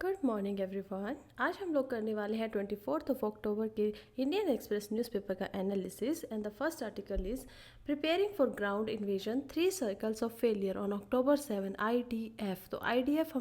Good morning everyone. आज हम लोग करने वाले हैं 24 के इंडियन एक्सप्रेस न्यूज़पेपर का analysis and the first article is preparing for ground invasion 3 circles of failure on October 7 IDF। तो IDF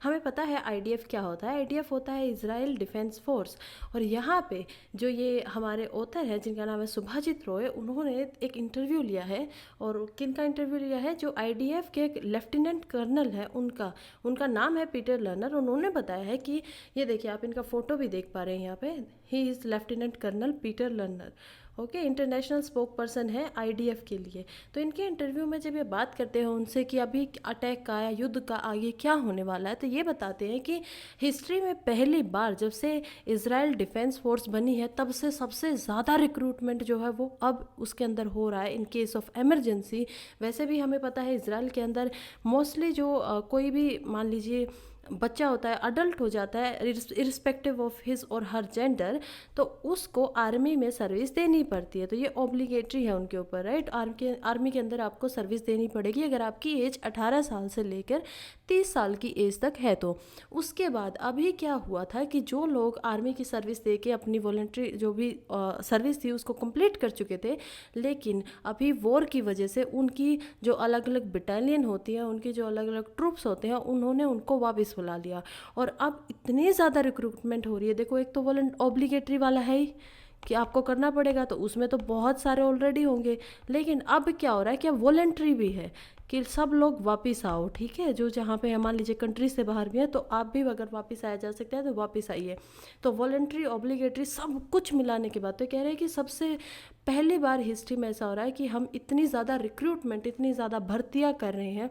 हमें पता है IDF क्या होता है। IDF होता है इजराइल डिफेंस फोर्स। और यहाँ पे जो ये हमारे ऑथर हैं जिनका नाम है सुभाजित रॉय, उन्होंने एक इंटरव्यू लिया है। और किन का इंटरव्यू लिया है? जो IDF के एक लेफ्टिनेंट कर्नल है उनका उनका नाम है पीटर लर्नर। उन्होंने बताया है कि ये देखिए, आप इनका फोटो भी देख पा रहे हैं यहाँ पे। He is lieutenant colonel Peter Lerner. Okay, international spokesperson है IDF के लिए। तो इनके इंटरव्यू में जब ये बात करते हैं उनसे कि अभी अटैक का या युद्ध का आगे क्या होने वाला है, तो ये बताते हैं कि हिस्ट्री में पहली बार जब से इजराइल डिफेंस फोर्स बनी है तब से सबसे ज़्यादा रिक्रूटमेंट जो है वो अब उसके अंदर हो रहा है इन केस ऑफ एमरजेंसी। वैसे भी हमें पता है इजराइल के अंदर मोस्टली जो कोई भी मान लीजिए बच्चा होता है, अडल्ट हो जाता है इरिस्पेक्टिव ऑफ हिज और हर जेंडर, तो उसको आर्मी में सर्विस देनी पड़ती है। तो ये ऑब्लिगेटरी है उनके ऊपर, राइट। आर्मी के अंदर आपको सर्विस देनी पड़ेगी अगर आपकी एज 18 साल से लेकर 30 साल की एज तक है। तो उसके बाद अभी क्या हुआ था कि जो लोग आर्मी की सर्विस दे के अपनी वॉलंटरी जो भी सर्विस थी उसको कंप्लीट कर चुके थे, लेकिन अभी वॉर की वजह से उनकी जो अलग अलग बटालियन होती है, उनके जो अलग अलग ट्रूप्स होते हैं, उन्होंने उनको वापस बुला लिया। और अब इतनी ज़्यादा रिक्रूटमेंट हो रही है। देखो, एक तो वॉलंट ऑब्लिगेटरी वाला है ही कि आपको करना पड़ेगा, तो उसमें तो बहुत सारे ऑलरेडी होंगे। लेकिन अब क्या हो रहा है कि अब वॉलंटरी भी है कि सब लोग वापस आओ, ठीक है। जो जहाँ पे मान लीजिए कंट्री से बाहर भी है तो आप भी अगर वापस आया जा सकता है तो वापस आइए। तो वॉलंटरी ऑब्लिगेटरी सब कुछ मिलाने के बाद तो कह रहे हैं कि सबसे पहली बार हिस्ट्री में ऐसा हो रहा है कि हम इतनी ज़्यादा रिक्रूटमेंट, इतनी ज़्यादा भर्तियाँ कर रहे हैं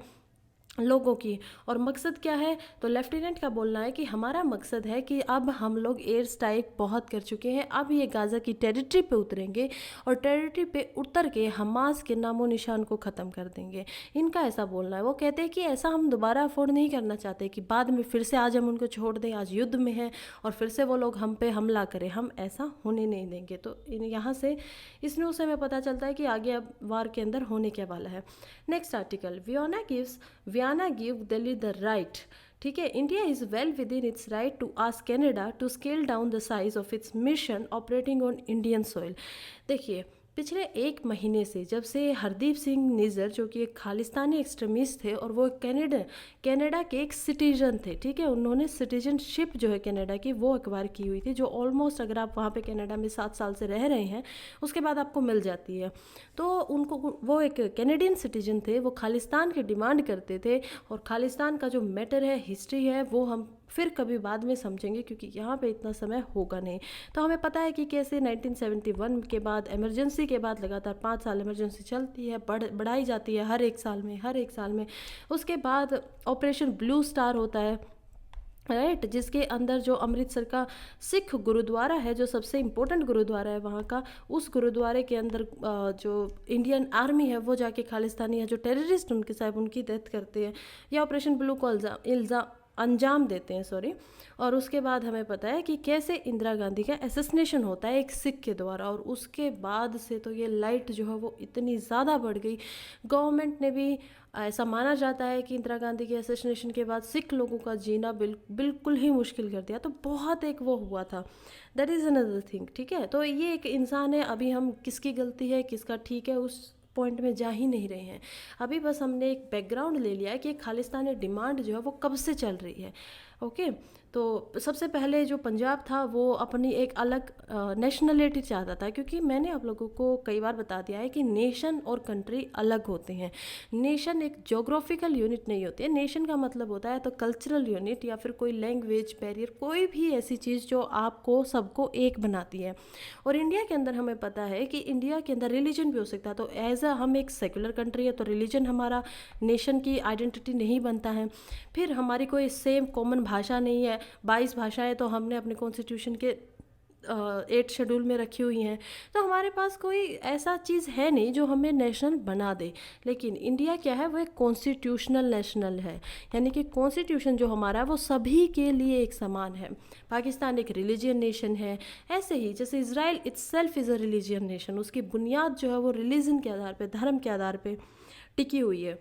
लोगों की। और मकसद क्या है? तो लेफ्टिनेंट का बोलना है कि हमारा मकसद है कि अब हम लोग एयर स्ट्राइक बहुत कर चुके हैं, अब ये गाज़ा की टेरिटरी पे उतरेंगे और टेरिटरी पे उतर के हमास के नामो निशान को ख़त्म कर देंगे। इनका ऐसा बोलना है। वो कहते हैं कि ऐसा हम दोबारा अफोर्ड नहीं करना चाहते कि बाद में फिर से आज हम उनको छोड़ दें, आज युद्ध में है और फिर से वो लोग हम पे हमला करें। हम ऐसा होने नहीं देंगे। तो यहाँ से इस न्यूज़ से हमें पता चलता है कि आगे अब वार के अंदर होने क्या वाला है। Next article, Vienna give Delhi the right. ठीक है, India is well within its right to ask Canada to scale down the size of its mission operating on Indian soil. देखिए, पिछले एक महीने से जब से हरदीप सिंह निज्जर जो कि एक खालिस्तानी एक्सट्रीमिस्ट थे और वो कनाडा के एक सिटीजन थे, ठीक है, उन्होंने सिटीजनशिप जो है कनाडा की वो एक्वायर की हुई थी, जो ऑलमोस्ट अगर आप वहाँ पे कनाडा में 7 साल से रह रहे हैं उसके बाद आपको मिल जाती है। तो उनको, वो एक कैनेडियन सिटीजन थे, वो खालिस्तान की डिमांड करते थे। और खालिस्तान का जो मैटर है, हिस्ट्री है, वो हम फिर कभी बाद में समझेंगे क्योंकि यहाँ पे इतना समय होगा नहीं। तो हमें पता है कि कैसे 1971 के बाद, इमरजेंसी के बाद लगातार 5 साल इमरजेंसी चलती है, बढ़ाई जाती है हर एक साल में। उसके बाद ऑपरेशन ब्लू स्टार होता है, राइट, जिसके अंदर जो अमृतसर का सिख गुरुद्वारा है, जो सबसे इम्पोर्टेंट गुरुद्वारा है वहाँ का, उस गुरुद्वारे के अंदर जो इंडियन आर्मी है वो जाके खालिस्तानी या जो टेररिस्ट उनके साहब उनकी डेथ करते हैं या ऑपरेशन ब्लू को अंजाम देते हैं, सॉरी। और उसके बाद हमें पता है कि कैसे इंदिरा गांधी का असैसिनेशन होता है एक सिख के द्वारा। और उसके बाद से तो ये लाइट जो है वो इतनी ज़्यादा बढ़ गई। गवर्नमेंट ने भी, ऐसा माना जाता है कि इंदिरा गांधी के असैसिनेशन के बाद सिख लोगों का जीना बिल्कुल ही मुश्किल कर दिया। तो बहुत एक वो हुआ था, दैट इज़ अनदर थिंग, ठीक है। तो ये एक इंसान है, अभी हम किसकी गलती है किसका ठीक है उस पॉइंट में जा ही नहीं रहे हैं। अभी बस हमने एक बैकग्राउंड ले लिया है कि खालिस्तानी डिमांड जो है वो कब से चल रही है। ओके, तो सबसे पहले जो पंजाब था वो अपनी एक अलग नेशनलिटी चाहता था, क्योंकि मैंने आप लोगों को कई बार बता दिया है कि नेशन और कंट्री अलग होते हैं। नेशन एक जोग्राफिकल यूनिट नहीं होती है। नेशन का मतलब होता है तो कल्चरल यूनिट या फिर कोई लैंग्वेज बैरियर, कोई भी ऐसी चीज़ जो आपको सबको एक बनाती है। और इंडिया के अंदर हमें पता है कि इंडिया के अंदर रिलीजन भी हो सकता है। तो एज अ हम एक सेकुलर कंट्री है तो रिलीजन हमारा नेशन की आइडेंटिटी नहीं बनता है। फिर हमारी कोई सेम कॉमन भाषा नहीं है, 22 भाषाएं तो हमने अपने कॉन्स्टिट्यूशन के 8 शेड्यूल में रखी हुई हैं। तो हमारे पास कोई ऐसा चीज़ है नहीं जो हमें नेशनल बना दे। लेकिन इंडिया क्या है, वो एक कॉन्स्टिट्यूशनल नेशनल है, यानी कि कॉन्स्टिट्यूशन जो हमारा है वो सभी के लिए एक समान है। पाकिस्तान एक रिलीजियन नेशन है, ऐसे ही जैसे Israel itself is a religion nation, उसकी बुनियाद जो है वो रिलीजन के आधार पे, धर्म के आधार पे टिकी हुई है।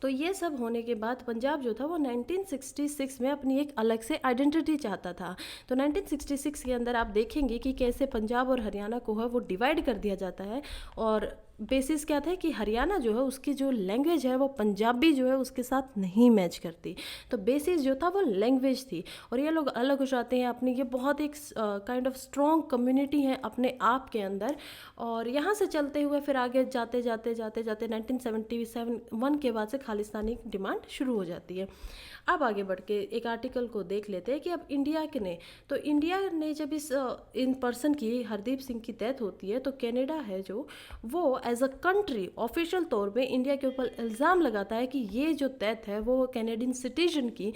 तो ये सब होने के बाद पंजाब जो था वो 1966 में अपनी एक अलग से आइडेंटिटी चाहता था। तो 1966 के अंदर आप देखेंगे कि कैसे पंजाब और हरियाणा को है वो डिवाइड कर दिया जाता है, और बेसिस क्या था कि हरियाणा जो है उसकी जो लैंग्वेज है वो पंजाबी जो है उसके साथ नहीं मैच करती। तो बेसिस जो था वो लैंग्वेज थी, और ये लोग अलग हो जाते हैं अपनी, ये बहुत एक काइंड ऑफ स्ट्रॉन्ग कम्युनिटी है अपने आप के अंदर। और यहाँ से चलते हुए फिर आगे जाते जाते जाते जाते 1977 के बाद से खालिस्तानी डिमांड शुरू हो जाती है। अब आगे बढ़ के एक आर्टिकल को देख लेते हैं कि अब इंडिया के ने, तो इंडिया ने जब इस इन पर्सन की, हरदीप सिंह की डेथ होती है, तो कनाडा है जो वो एज अ कंट्री ऑफिशियल तौर पे इंडिया के ऊपर इल्ज़ाम लगाता है कि ये जो डेथ है वो कैनेडियन सिटीजन की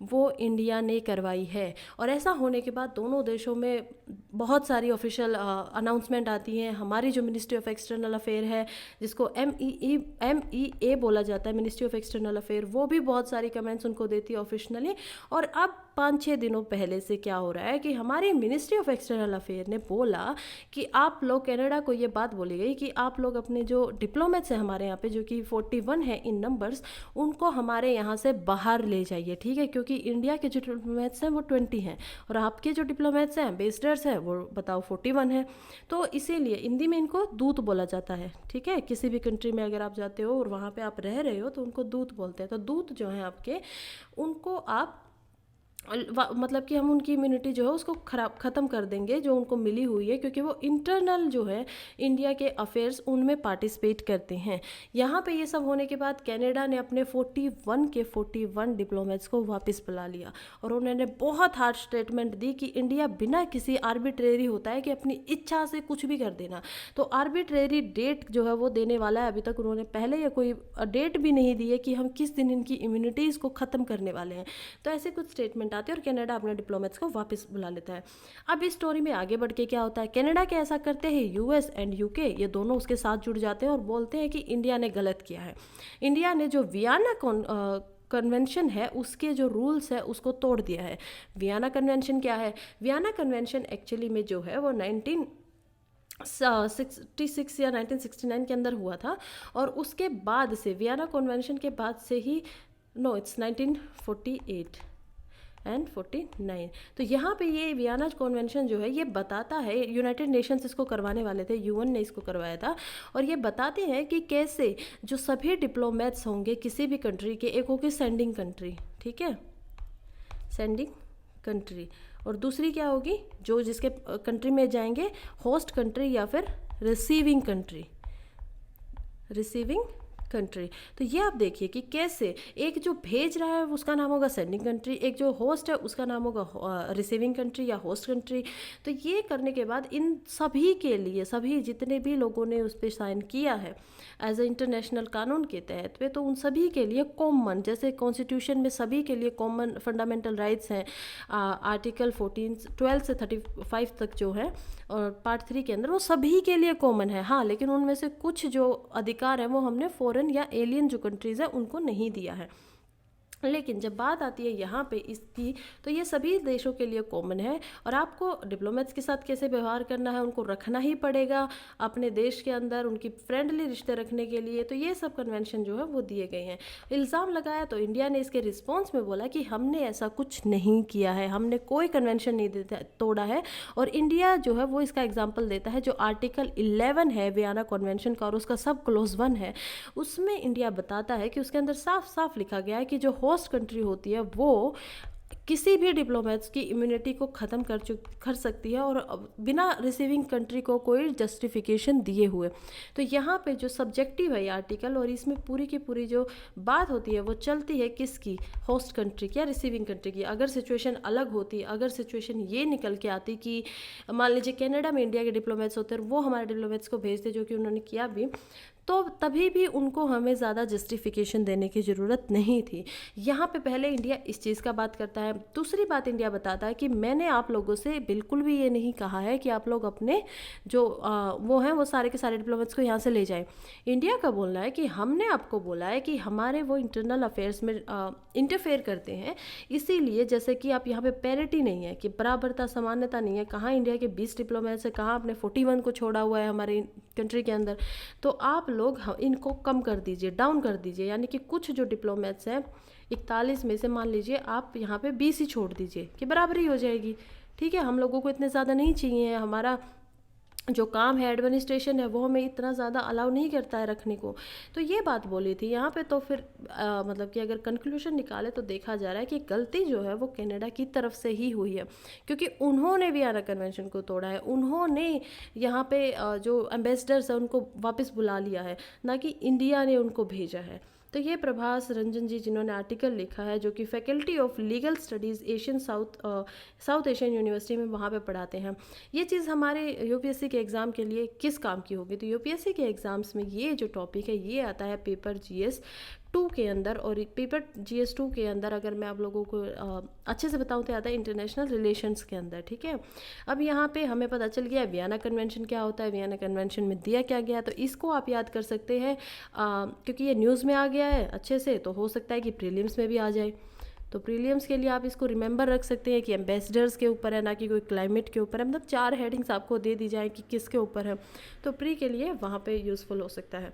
वो इंडिया ने करवाई है। और ऐसा होने के बाद दोनों देशों में बहुत सारी ऑफिशियल अनाउंसमेंट आती हैं। हमारी जो मिनिस्ट्री ऑफ एक्सटर्नल अफेयर है, जिसको MEA बोला जाता है, मिनिस्ट्री ऑफ एक्सटर्नल अफेयर, वो भी बहुत सारी कमेंट्स उनको देती है ऑफिशियली। और अब 5-6 दिनों पहले से क्या हो रहा है कि हमारी मिनिस्ट्री ऑफ एक्सटर्नल अफेयर ने बोला कि आप लोग, कनाडा को ये बात बोली गई कि आप लोग अपने जो डिप्लोमेट्स हैं हमारे यहाँ पे, जो कि 41 है इन नंबर्स, उनको हमारे यहाँ से बाहर ले जाइए, ठीक है, क्योंकि इंडिया के जो डिप्लोमेट्स हैं वो 20 हैं और आपके जो डिप्लोमेट्स हैं, एम्बेसडर्स हैं, वो बताओ 41 है। तो इसीलिए हिंदी में इनको दूत बोला जाता है, ठीक है। किसी भी कंट्री में अगर आप जाते हो और वहाँ पे आप रह रहे हो तो उनको दूत बोलते हैं। तो दूत जो हैं आपके, उनको आप मतलब कि हम उनकी इम्यूनिटी जो है उसको ख़त्म कर देंगे जो उनको मिली हुई है, क्योंकि वो इंटरनल जो है इंडिया के अफेयर्स उनमें पार्टिसिपेट करते हैं। यहाँ पे ये सब होने के बाद कनाडा ने अपने 41 के 41 डिप्लोमेट्स को वापस बुला लिया, और उन्होंने बहुत हार्ड स्टेटमेंट दी कि इंडिया बिना किसी आर्बिट्रेरी होता है कि अपनी इच्छा से कुछ भी कर देना। तो आर्बिट्रेरी डेट जो है वो देने वाला है, अभी तक उन्होंने पहले या कोई डेट भी नहीं दी है कि हम किस दिन इनकी इम्यूनिटीज़ को ख़त्म करने वाले हैं। तो ऐसे कुछ स्टेटमेंट आते हैं और कनाडा अपने डिप्लोमेट्स को वापस बुला लेता है। अब इस स्टोरी में आगे बढ़ के क्या होता है, कनाडा के ऐसा करते हैं, US एंड UK ये दोनों उसके साथ जुड़ जाते हैं और बोलते हैं कि इंडिया ने गलत किया है। इंडिया ने जो वियना कन्वेंशन है उसके जो रूल्स है उसको तोड़ दिया है। वियना कन्वेंशन क्या है? वियना कन्वेंशन एक्चुअली में जो है वो 1966 या 1969 के अंदर हुआ था, और उसके बाद से वियना कन्वेंशन के बाद से ही, नो इट्स 1948 एंड 49। तो यहाँ पे ये वियना कन्वेंशन जो है ये बताता है, यूनाइटेड नेशंस इसको करवाने वाले थे, UN ने इसको करवाया था, और ये बताते हैं कि कैसे जो सभी डिप्लोमेट्स होंगे किसी भी कंट्री के, एक होगी सेंडिंग कंट्री, ठीक है, सेंडिंग कंट्री, और दूसरी क्या होगी, जो जिसके कंट्री में जाएंगे, होस्ट कंट्री या फिर रिसीविंग कंट्री, रिसीविंग कंट्री। तो ये आप देखिए कि कैसे एक जो भेज रहा है उसका नाम होगा सेंडिंग कंट्री, एक जो होस्ट है उसका नाम होगा रिसीविंग कंट्री या होस्ट कंट्री। तो ये करने के बाद इन सभी के लिए, सभी जितने भी लोगों ने उस पर साइन किया है एज ए इंटरनेशनल कानून के तहत पे, तो उन सभी के लिए कॉमन, जैसे कॉन्स्टिट्यूशन में सभी के लिए कॉमन फंडामेंटल राइट्स हैं, आर्टिकल 12 से 35 तक जो है, और पार्ट 3 के अंदर वो सभी के लिए कॉमन है। हाँ, लेकिन उनमें से कुछ जो अधिकार है वो हमने फॉरेन या एलियन जो कंट्रीज़ है उनको नहीं दिया है। लेकिन जब बात आती है यहाँ पे इसकी, तो ये सभी देशों के लिए कॉमन है, और आपको डिप्लोमेट्स के साथ कैसे व्यवहार करना है उनको रखना ही पड़ेगा अपने देश के अंदर, उनकी फ्रेंडली रिश्ते रखने के लिए। तो ये सब कन्वेंशन जो है वो दिए गए हैं। इल्ज़ाम लगाया तो इंडिया ने इसके रिस्पॉन्स में बोला कि हमने ऐसा कुछ नहीं किया है, हमने कोई कन्वेंशन नहीं तोड़ा है। और इंडिया जो है वो इसका एग्जाम्पल देता है, जो आर्टिकल 11 है वियना कन्वेंशन का और उसका सब क्लोज 1 है, उसमें इंडिया बताता है कि उसके अंदर साफ साफ लिखा गया है कि जो होस्ट कंट्री होती है वो किसी भी डिप्लोमेट्स की इम्यूनिटी को ख़त्म कर सकती है, और बिना रिसीविंग कंट्री को कोई जस्टिफिकेशन दिए हुए। तो यहाँ पे जो सब्जेक्टिव है ये आर्टिकल, और इसमें पूरी की पूरी जो बात होती है वो चलती है किसकी, होस्ट कंट्री की या रिसीविंग कंट्री की। अगर सिचुएशन अलग होती, अगर सिचुएशन ये निकल के आती कि मान लीजिए कनाडा में इंडिया के डिप्लोमेट्स होते हैं और वो हमारे डिप्लोमेट्स को भेजते, जो कि उन्होंने किया भी, तो तभी भी उनको हमें ज़्यादा जस्टिफिकेशन देने की ज़रूरत नहीं थी। यहाँ पे पहले इंडिया इस चीज़ का बात करता है। दूसरी बात इंडिया बताता है कि मैंने आप लोगों से बिल्कुल भी ये नहीं कहा है कि आप लोग अपने जो वो हैं वो सारे के सारे डिप्लोमेट्स को यहाँ से ले जाएं। इंडिया का बोलना है कि हमने आपको बोला है कि हमारे वो इंटरनल अफेयर्स में इंटरफेयर करते हैं, इसीलिए जैसे कि आप यहाँ पे पैरिटी नहीं है, कि बराबरता समानता नहीं है, कहाँ इंडिया के 20 डिप्लोमेट्स है, कहाँ आपने 41 को छोड़ा हुआ है हमारे कंट्री के अंदर। तो आप लोग इनको कम कर दीजिए, डाउन कर दीजिए, यानी कि कुछ जो डिप्लोमेट्स हैं 41 में से मान लीजिए आप यहाँ पे 20 ही छोड़ दीजिए कि बराबरी हो जाएगी। ठीक है, हम लोगों को इतने ज़्यादा नहीं चाहिए, हमारा जो काम है एडमिनिस्ट्रेशन है वो हमें इतना ज़्यादा अलाउ नहीं करता है रखने को। तो ये बात बोली थी यहाँ पे। तो फिर मतलब कि अगर कंक्लूजन निकाले तो देखा जा रहा है कि गलती जो है वो कनाडा की तरफ से ही हुई है, क्योंकि उन्होंने वियना कन्वेंशन को तोड़ा है, उन्होंने यहाँ पे जो एम्बेसडर्स हैं उनको वापस बुला लिया है, ना कि इंडिया ने उनको भेजा है। तो ये प्रभास रंजन जी जिन्होंने आर्टिकल लिखा है, जो कि faculty of legal studies Asian south Asian university में वहाँ पे पढ़ाते हैं। ये चीज़ हमारे यूपीएससी के एग्ज़ाम के लिए किस काम की होगी? तो यूपीएससी के एग्ज़ाम्स में ये जो टॉपिक है ये आता है पेपर जीएस 2 के अंदर। और पेपर जीएस 2 के अंदर अगर मैं आप लोगों को अच्छे से बताऊं तो आता है इंटरनेशनल रिलेशंस के अंदर। ठीक है, अब यहाँ पे हमें पता चल गया वियना कन्वेंशन क्या होता है, वियना कन्वेंशन में दिया क्या गया, तो इसको आप याद कर सकते हैं क्योंकि ये न्यूज़ में आ गया है अच्छे से, तो हो सकता है कि प्रीलिम्स में भी आ जाए। तो प्रीलियम्स के लिए आप इसको रिमेंबर रख सकते हैं कि एम्बेसडर्स के ऊपर है, ना कि कोई क्लाइमेट के ऊपर है। मतलब 4 हेडिंग्स आपको दे दी जाए कि किसके ऊपर है, तो प्री के लिए वहाँ पे यूज़फुल हो सकता है।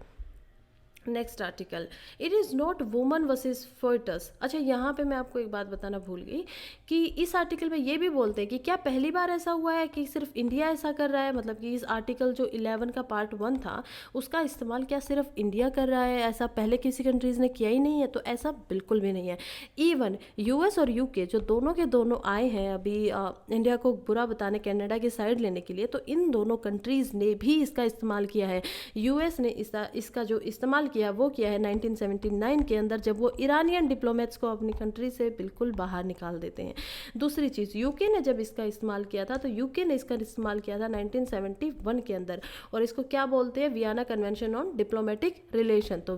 Next article, it is not woman versus foetus. अच्छा, यहाँ पे मैं आपको एक बात बताना भूल गई कि इस आर्टिकल में ये भी बोलते हैं कि क्या पहली बार ऐसा हुआ है कि सिर्फ इंडिया ऐसा कर रहा है। मतलब कि इस आर्टिकल जो 11 का पार्ट 1 था उसका इस्तेमाल क्या सिर्फ इंडिया कर रहा है, ऐसा पहले किसी कंट्रीज़ ने किया ही नहीं है? तो ऐसा बिल्कुल भी नहीं है। इवन यूएस और यूके जो दोनों के दोनों आए हैं अभी इंडिया को बुरा बताने, कनाडा की साइड लेने के लिए, तो इन दोनों कंट्रीज़ ने भी इसका इस्तेमाल किया है। यूएस ने इसका जो इस्तेमाल किया वो किया है 1979 के अंदर, जब वो ईरानियन डिप्लोमेट्स को अपनी कंट्री से बिल्कुल बाहर निकाल देते हैं। दूसरी चीज़, यूके ने जब इसका इस्तेमाल किया था तो यूके ने इसका इस्तेमाल किया था 1971 के अंदर, और इसको क्या बोलते हैं? Vienna convention on diplomatic relation. तो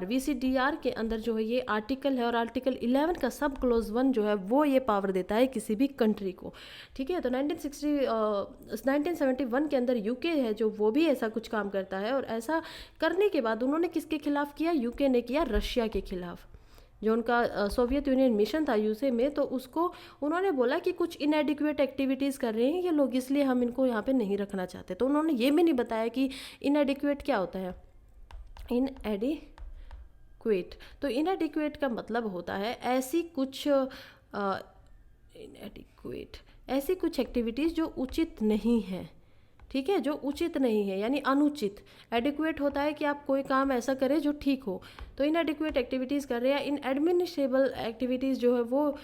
वीसीडीआर के अंदर जो है ये आर्टिकल है, और आर्टिकल 11 का सब क्लोज 1 जो है वो ये पावर देता है किसी भी कंट्री को। ठीक है, तो 1971 के अंदर यूके है जो वो भी ऐसा कुछ काम करता है, और ऐसा करने के बाद उन्होंने किसके खिलाफ किया? यूके ने किया रशिया के खिलाफ। जो उनका सोवियत यूनियन मिशन था यूसे में, तो उसको उन्होंने बोला कि कुछ इनएडिक्वेट एक्टिविटीज़ कर रहे हैं ये लोग, इसलिए हम इनको यहाँ पे नहीं रखना चाहते। तो उन्होंने ये भी नहीं बताया कि इनएडिक्वेट क्या होता है। इनएडिक्वेट, तो इनएडिक्वेट का मतलब होता है ऐसी कुछ इनएडिक्वेट ऐसी कुछ एक्टिविटीज़ जो उचित नहीं है। ठीक है, जो उचित नहीं है यानी अनुचित। एडिक्वेट होता है कि आप कोई काम ऐसा करें जो ठीक हो, तो इनएडिक्वेट एक्टिविटीज़ कर रहे हैं। इन एडमिनिस्ट्रेबल एक्टिविटीज़ जो है वो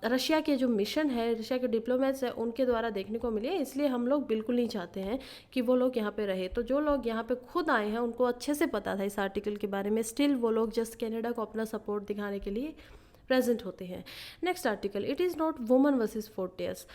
रशिया के जो मिशन है, रशिया के डिप्लोमेट्स हैं उनके द्वारा देखने को मिली है, इसलिए हम लोग बिल्कुल नहीं चाहते हैं कि वो लोग यहाँ पे रहे। तो जो लोग यहाँ पे खुद आए हैं उनको अच्छे से पता था इस आर्टिकल के बारे में, स्टिल वो लोग जस्ट कनाडा को अपना सपोर्ट दिखाने के लिए प्रेजेंट होते हैं। Next article, it is not woman versus foetus.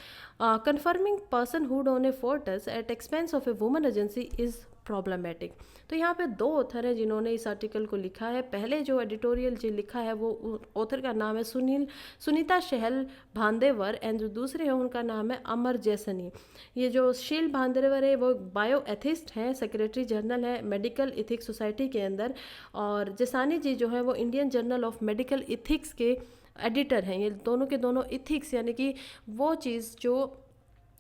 Confirming personhood on a foetus at expense of a woman agency is problematic. तो यहाँ पे 2 ऑथर हैं जिन्होंने इस आर्टिकल को लिखा है। पहले जो एडिटोरियल जो लिखा है वो ऑथर का नाम है सुनीता शहल भांदेवर, एंड जो दूसरे हैं उनका नाम है अमर जैसनी। ये जो शील भांदेवर है वो बायो एथिस्ट हैं, सेक्रेटरी जनरल है मेडिकल इथिक्स सोसाइटी के अंदर, और जैसानी जी जो है वो Indian journal of medical ethics के एडिटर हैं। ये दोनों के दोनों इथिक्स यानी कि वो चीज़ जो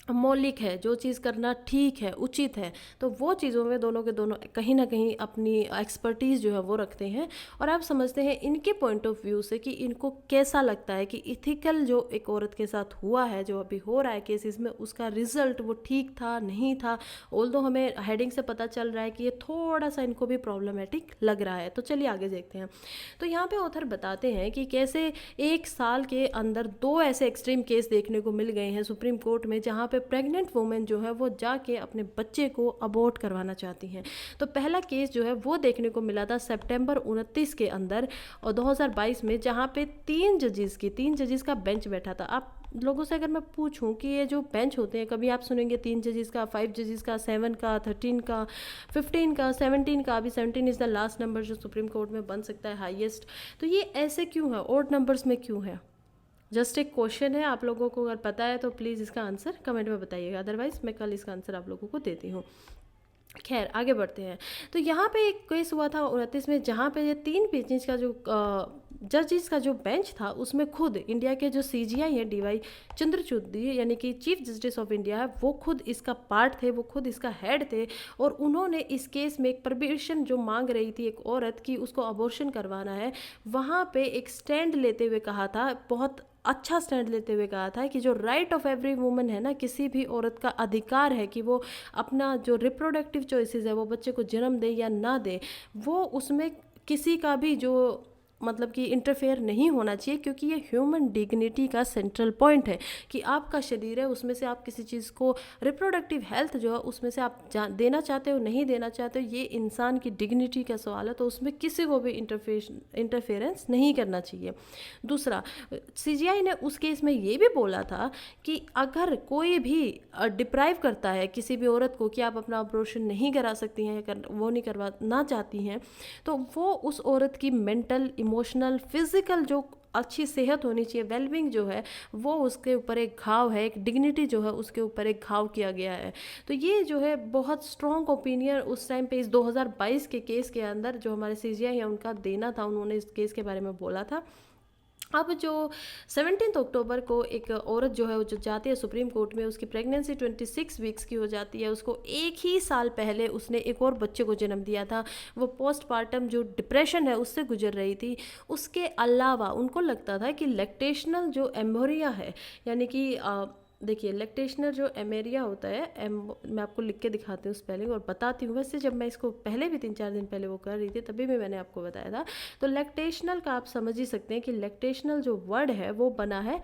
मौलिक है, जो चीज़ करना ठीक है, उचित है, तो वो चीज़ों में दोनों के दोनों कहीं ना कहीं अपनी एक्सपर्टीज़ जो है वो रखते हैं। और आप समझते हैं इनके पॉइंट ऑफ व्यू से कि इनको कैसा लगता है कि इथिकल जो एक औरत के साथ हुआ है, जो अभी हो रहा है केसेस में, उसका रिजल्ट वो ठीक था नहीं था। ऑल्दो हमें हेडिंग से पता चल रहा है कि ये थोड़ा सा इनको भी प्रॉब्लमेटिक लग रहा है। तो चलिए आगे देखते हैं। तो यहाँ पे ऑथर बताते हैं कि कैसे 1 साल के अंदर 2 ऐसे एक्सट्रीम केस देखने को मिल गए हैं सुप्रीम कोर्ट में, जहाँ पे प्रेग्नेंट वुमेन जो है वो जाके अपने बच्चे को अबॉर्ट करवाना चाहती हैं। तो पहला केस जो है वो देखने को मिला था सितंबर 29 के अंदर और 2022 में, जहाँ पे 3 जजेस का बेंच बैठा था। आप लोगों से अगर मैं पूछूं कि ये जो बेंच होते हैं, कभी आप सुनेंगे 3 जजेस का, 5 जजेस का, 7 का, 13 का, 15 का, 17 का। अभी 17 इज़ द लास्ट नंबर जो सुप्रीम कोर्ट में बन सकता है हाईएस्ट। तो ये ऐसे क्यों है, ऑड नंबर्स में क्यों है? जस्ट एक क्वेश्चन है, आप लोगों को अगर पता है तो प्लीज़ इसका आंसर कमेंट में बताइएगा, अदरवाइज मैं कल इसका आंसर आप लोगों को देती हूँ। खैर आगे बढ़ते हैं। तो यहाँ पे एक केस हुआ था 29 में, जहाँ पे ये 3 पेजेस का जो जजेस का जो बेंच था उसमें खुद इंडिया के जो सीजीआई है डीवाई चंद्रचूड़ यानी कि चीफ जस्टिस ऑफ इंडिया है, वो खुद इसका पार्ट थे, वो खुद इसका हेड थे। और उन्होंने इस केस में एक परमिशन जो मांग रही थी एक औरत की, उसको अबॉर्शन करवाना है, वहाँ पे एक स्टैंड लेते हुए कहा था, बहुत अच्छा स्टैंड लेते हुए कहा था कि जो राइट ऑफ एवरी वुमन है ना, किसी भी औरत का अधिकार है कि वो अपना जो रिप्रोडक्टिव चॉइसेस है, वो बच्चे को जन्म दे या ना दे, वो उसमें किसी का भी जो मतलब कि इंटरफेयर नहीं होना चाहिए, क्योंकि ये ह्यूमन डिग्निटी का सेंट्रल पॉइंट है कि आपका शरीर है, उसमें से आप किसी चीज़ को रिप्रोडक्टिव हेल्थ जो है उसमें से आप देना चाहते हो नहीं देना चाहते हो, ये इंसान की डिग्निटी का सवाल है, तो उसमें किसी को भी इंटरफेरेंस नहीं करना चाहिए। दूसरा, सीजीआई ने उस केस में ये भी बोला था कि अगर कोई भी डिप्राइव करता है किसी भी औरत को कि आप अपना ऑपरेशन नहीं करा सकती हैं, वो नहीं करवाना चाहती हैं, तो वो उस औरत की मेंटल इमोशनल फिजिकल जो अच्छी सेहत होनी चाहिए, वेलबींग जो है, वो उसके ऊपर एक घाव है, एक डिग्निटी जो है उसके ऊपर एक घाव किया गया है। तो ये जो है बहुत स्ट्रॉन्ग ओपिनियन उस टाइम पे इस 2022 के केस के अंदर जो हमारे सीजीआई है उनका देना था, उन्होंने इस केस के बारे में बोला था। अब जो 17 अक्टूबर को एक औरत जो है वो जो जाती है सुप्रीम कोर्ट में, उसकी प्रेगनेंसी 26 वीक्स की हो जाती है, उसको एक ही साल पहले उसने एक और बच्चे को जन्म दिया था, वो पोस्टपार्टम जो डिप्रेशन है उससे गुजर रही थी। उसके अलावा उनको लगता था कि लैक्टेशनल जो एम्बोरिया है, यानी कि देखिए लैक्टेशनल जो एमेरिया होता है, मैं आपको लिख के दिखाती हूँ स्पेलिंग और बताती हूँ। वैसे जब मैं इसको पहले भी 3-4 दिन पहले वो कर रही थी तभी भी मैंने आपको बताया था। तो लैक्टेशनल का आप समझ ही सकते हैं कि लैक्टेशनल जो वर्ड है वो बना है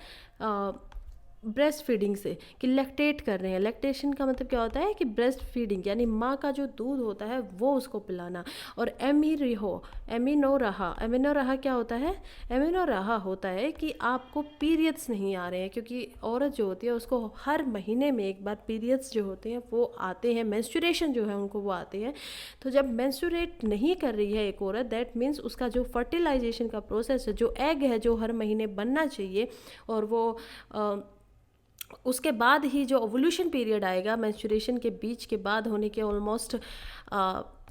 ब्रेस्ट फीडिंग से, कि लैक्टेट कर रहे हैं। लैक्टेशन का मतलब क्या होता है कि ब्रेस्ट फीडिंग, यानी माँ का जो दूध होता है वो उसको पिलाना। और एमिनो रहा क्या होता है? एमिनो रहा होता है कि आपको पीरियड्स नहीं आ रहे हैं, क्योंकि औरत जो होती है उसको हर महीने में एक बार पीरियड्स जो होते हैं वो आते हैं, मेंस्ट्रुएशन जो है उनको वो आते हैं। तो जब मेंस्ट्रुएट नहीं कर रही है एक औरत, दैट मीन्स उसका जो फर्टिलाइजेशन का प्रोसेस है, जो एग है जो हर महीने बनना चाहिए, और वो उसके बाद ही जो ओवुलेशन पीरियड आएगा मेंस्ट्रुएशन के बीच के बाद होने के ऑलमोस्ट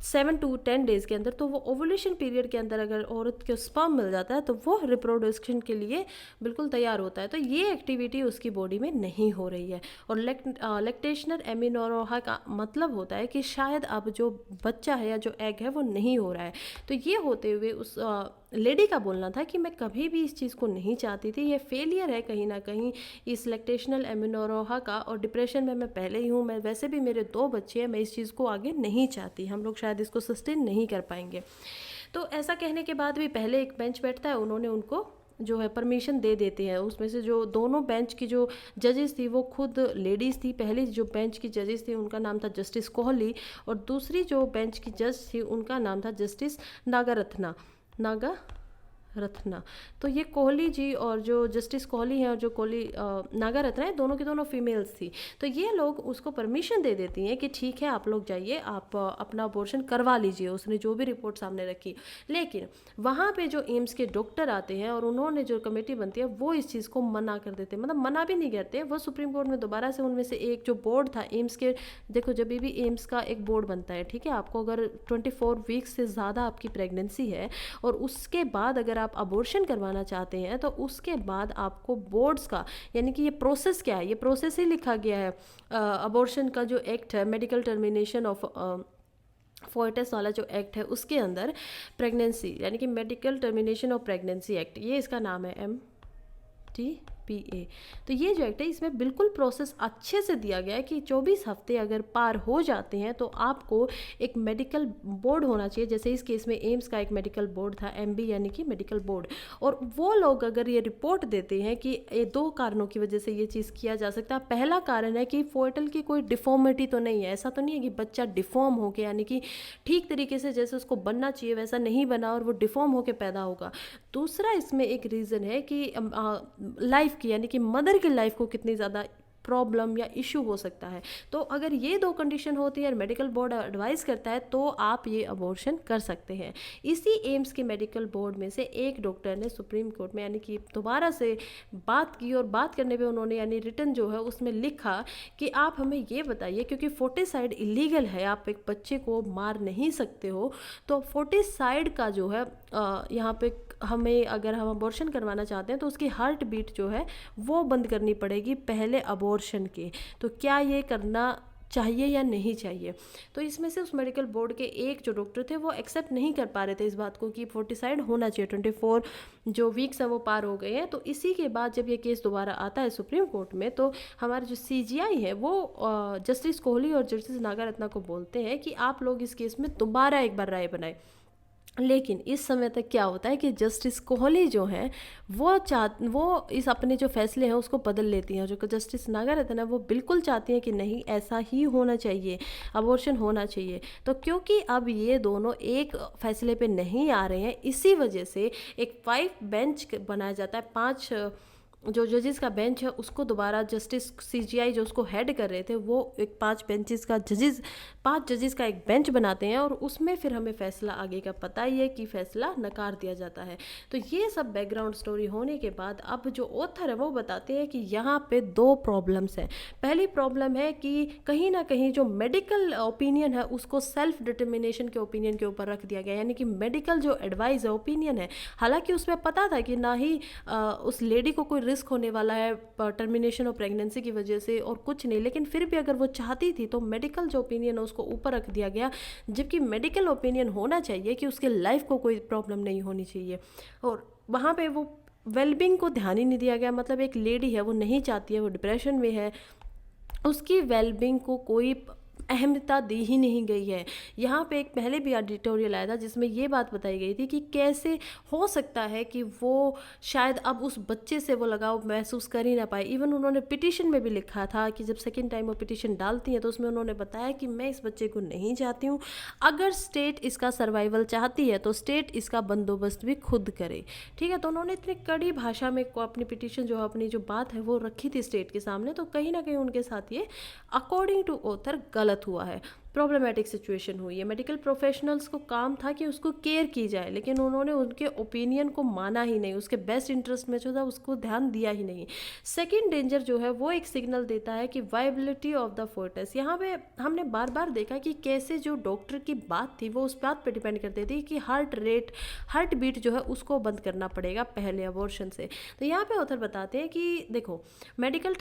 7 to 10 डेज के अंदर, तो वो ओवुलेशन पीरियड के अंदर अगर औरत को स्पर्म मिल जाता है तो वो रिप्रोडक्शन के लिए बिल्कुल तैयार होता है। तो ये एक्टिविटी उसकी बॉडी में नहीं हो रही है। और लैक्टेशनल एमिनोरोहा का मतलब होता है कि शायद अब जो बच्चा है या जो एग है वो नहीं हो रहा है। तो ये होते हुए उस लेडी का बोलना था कि मैं कभी भी इस चीज़ को नहीं चाहती थी, ये फेलियर है कहीं ना कहीं इस लैक्टेशनल एमिनोरोहा का, और डिप्रेशन में मैं पहले ही हूँ, मैं वैसे भी मेरे 2 बच्चे हैं, मैं इस चीज़ को आगे नहीं चाहती, हम लोग शायद इसको सस्टेन नहीं कर पाएंगे। तो ऐसा कहने के बाद भी पहले एक बेंच बैठता है, उन्होंने उनको जो है परमिशन दे देते हैं। उसमें से जो दोनों बेंच की जो जजेस थी वो खुद लेडीज़ थी। पहली जो बेंच की जजेस थी उनका नाम था जस्टिस कोहली, और दूसरी जो बेंच की जज थी उनका नाम था जस्टिस नागा रत्ना। तो ये कोहली जी और जो जस्टिस कोहली हैं और जो कोहली नागा रत्ना है, दोनों की दोनों फीमेल्स थी। तो ये लोग उसको परमिशन दे देती हैं कि ठीक है आप लोग जाइए, आप अपना अबॉर्शन करवा लीजिए, उसने जो भी रिपोर्ट सामने रखी। लेकिन वहाँ पे जो एम्स के डॉक्टर आते हैं और उन्होंने जो कमेटी बनती है वो इस चीज़ को मना कर देते हैं, मतलब मना भी नहीं करते, वो सुप्रीम कोर्ट में दोबारा से उनमें से एक जो बोर्ड था एम्स के, देखो जब भी एम्स का एक बोर्ड बनता है, ठीक है, आपको अगर 24 वीक्स से ज़्यादा आपकी प्रेगनेंसी है और उसके बाद अगर आप अबॉर्शन करवाना चाहते हैं तो उसके बाद आपको बोर्ड्स का, यानी कि ये प्रोसेस क्या है, ये प्रोसेस ही लिखा गया है अबॉर्शन का जो एक्ट है, मेडिकल टर्मिनेशन ऑफ फोर्टिस वाला जो एक्ट है उसके अंदर प्रेगनेंसी, यानी कि medical termination of pregnancy act, ये इसका नाम है MTPA। तो ये जो एक्ट है इसमें बिल्कुल प्रोसेस अच्छे से दिया गया है कि 24 हफ्ते अगर पार हो जाते हैं तो आपको एक मेडिकल बोर्ड होना चाहिए। जैसे इस केस में एम्स का एक मेडिकल बोर्ड था, MB यानी कि मेडिकल बोर्ड, और वो लोग अगर ये रिपोर्ट देते हैं कि ये 2 कारणों की वजह से ये चीज़ किया जा सकता है। पहला कारण है कि फोर्टल की कोई डिफॉर्मिटी तो नहीं है, ऐसा तो नहीं है कि बच्चा डिफॉर्म हो गया, यानी कि ठीक तरीके से जैसे उसको बनना चाहिए वैसा नहीं बना और वो डिफॉर्म होकर पैदा होगा। दूसरा इसमें एक रीज़न है कि लाइफ की, यानी कि मदर की लाइफ को कितनी ज़्यादा प्रॉब्लम या इशू हो सकता है। तो अगर ये दो कंडीशन होती है और मेडिकल बोर्ड एडवाइस करता है तो आप ये अबॉर्शन कर सकते हैं। इसी एम्स के मेडिकल बोर्ड में से एक डॉक्टर ने सुप्रीम कोर्ट में यानी कि दोबारा से बात की, और बात करने पे उन्होंने यानी रिटर्न जो है उसमें लिखा कि आप हमें ये बताइए, क्योंकि फोर्टिसाइड इलीगल है, आप एक बच्चे को मार नहीं सकते हो, तो फोर्टिसाइड का जो है यहाँ पे हमें अगर हम अबॉर्शन करवाना चाहते हैं तो उसकी हार्ट बीट जो है वो बंद करनी पड़ेगी पहले अबॉर्शन के। तो क्या ये करना चाहिए या नहीं चाहिए? तो इसमें से उस मेडिकल बोर्ड के एक जो डॉक्टर थे वो एक्सेप्ट नहीं कर पा रहे थे इस बात को कि फोर्टिसाइड होना चाहिए, 24 जो वीक्स है वो पार हो गए हैं। तो इसी के बाद जब ये केस दोबारा आता है सुप्रीम कोर्ट में, तो हमारे जो CGI है वो जस्टिस कोहली और जस्टिस नागारत्ना को बोलते हैं कि आप लोग इस केस में दोबारा एक बार राय बनाए। लेकिन इस समय तक क्या होता है कि जस्टिस कोहली जो हैं वो इस अपने जो फैसले हैं उसको बदल लेती हैं, जो जस्टिस नागारत्न है वो बिल्कुल चाहती हैं कि नहीं ऐसा ही होना चाहिए, अबॉर्शन होना चाहिए। तो क्योंकि अब ये दोनों एक फैसले पे नहीं आ रहे हैं, इसी वजह से एक 5 बेंच बनाया जाता है, 5 जो जजेस का बेंच है उसको दोबारा जस्टिस CGI जो उसको हेड कर रहे थे वो एक 5 जजेस का एक बेंच बनाते हैं, और उसमें फिर हमें फैसला आगे का पता ही है कि फैसला नकार दिया जाता है। तो ये सब बैकग्राउंड स्टोरी होने के बाद अब जो ऑथर है वो बताते हैं कि यहाँ पे 2 प्रॉब्लम्स हैं। पहली प्रॉब्लम है कि कहीं ना कहीं जो मेडिकल ओपिनियन है उसको सेल्फ डिटर्मिनेशन के ओपिनियन के ऊपर रख दिया गया, यानी कि मेडिकल जो एडवाइस है, ओपिनियन है, हालांकि उसमें पता था कि ना ही उस लेडी को कोई रिस्क होने वाला है टर्मिनेशन ऑफ प्रेगनेंसी की वजह से और कुछ नहीं, लेकिन फिर भी अगर वो चाहती थी तो मेडिकल जो ओपिनियन है उसको ऊपर रख दिया गया, जबकि मेडिकल ओपिनियन होना चाहिए कि उसके लाइफ को कोई प्रॉब्लम नहीं होनी चाहिए। और वहाँ पे वो वेलबींग को ध्यान ही नहीं दिया गया। मतलब एक लेडी है, वो नहीं चाहती है, वो डिप्रेशन में है, उसकी वेलबींग को कोई अहमियता दी ही नहीं गई है। यहाँ पे एक पहले भी एडिटोरियल आया था जिसमें ये बात बताई गई थी कि कैसे हो सकता है कि वो शायद अब उस बच्चे से वो लगाव महसूस कर ही ना पाए। इवन उन्होंने पिटीशन में भी लिखा था कि जब सेकेंड टाइम वो पिटीशन डालती हैं तो उसमें उन्होंने बताया कि मैं इस बच्चे को नहीं चाहती हूँ, अगर स्टेट इसका सर्वाइवल चाहती है तो स्टेट इसका बंदोबस्त भी खुद करे। ठीक है, तो उन्होंने इतनी कड़ी भाषा में अपनी पिटीशन जो अपनी जो बात है वो रखी थी स्टेट के सामने। तो कहीं ना कहीं उनके साथ ये अकॉर्डिंग टू ऑथर गलत हुआ है, प्रॉब्लमेटिक सिचुएशन हुई है। मेडिकल प्रोफेशनल्स को काम था कि उसको केयर की जाए, लेकिन उन्होंने उनके ओपिनियन को माना ही नहीं, उसके बेस्ट इंटरेस्ट में जो था उसको ध्यान दिया ही नहीं। सेकंड डेंजर जो है वो एक सिग्नल देता है कि वायबिलिटी ऑफ द फोर्टिस। यहाँ पे हमने बार बार देखा कि कैसे जो डॉक्टर की बात थी वो उस बात पर डिपेंड करती थी कि हार्ट बीट जो है उसको बंद करना पड़ेगा पहले अबॉर्शन से। तो यहाँ पे ऑथर बताते हैं कि देखो मेडिकल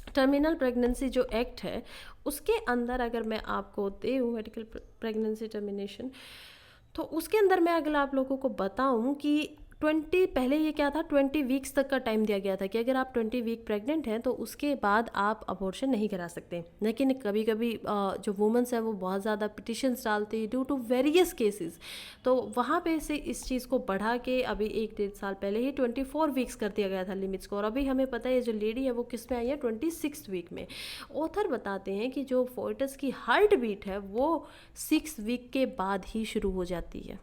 टर्मिनल प्रेगनेंसी जो एक्ट है उसके अंदर अगर मैं आपको दूँ मेडिकल प्रेगनेंसी टर्मिनेशन, तो उसके अंदर मैं अगर आप लोगों को बताऊं कि 20 पहले ये क्या था, 20 वीक्स तक का टाइम दिया गया था कि अगर आप 20 वीक प्रेग्नेंट हैं तो उसके बाद आप अबॉर्शन नहीं करा सकते। लेकिन कभी कभी जो वुमेंस हैं वो बहुत ज़्यादा पिटिशन्स डालती ड्यू टू वेरियस केसेस, तो वहाँ पे से इस चीज़ को बढ़ा के अभी 1-1.5 साल पहले ही 24 वीक्स कर दिया गया था लिमिट्स को, और अभी हमें पता है जो लेडी है वो किस में आई है, 26 वीक में। ऑथर बताते हैं कि जो फोर्टिस की हार्ट बीट है वो 6 वीक के बाद ही शुरू हो जाती है।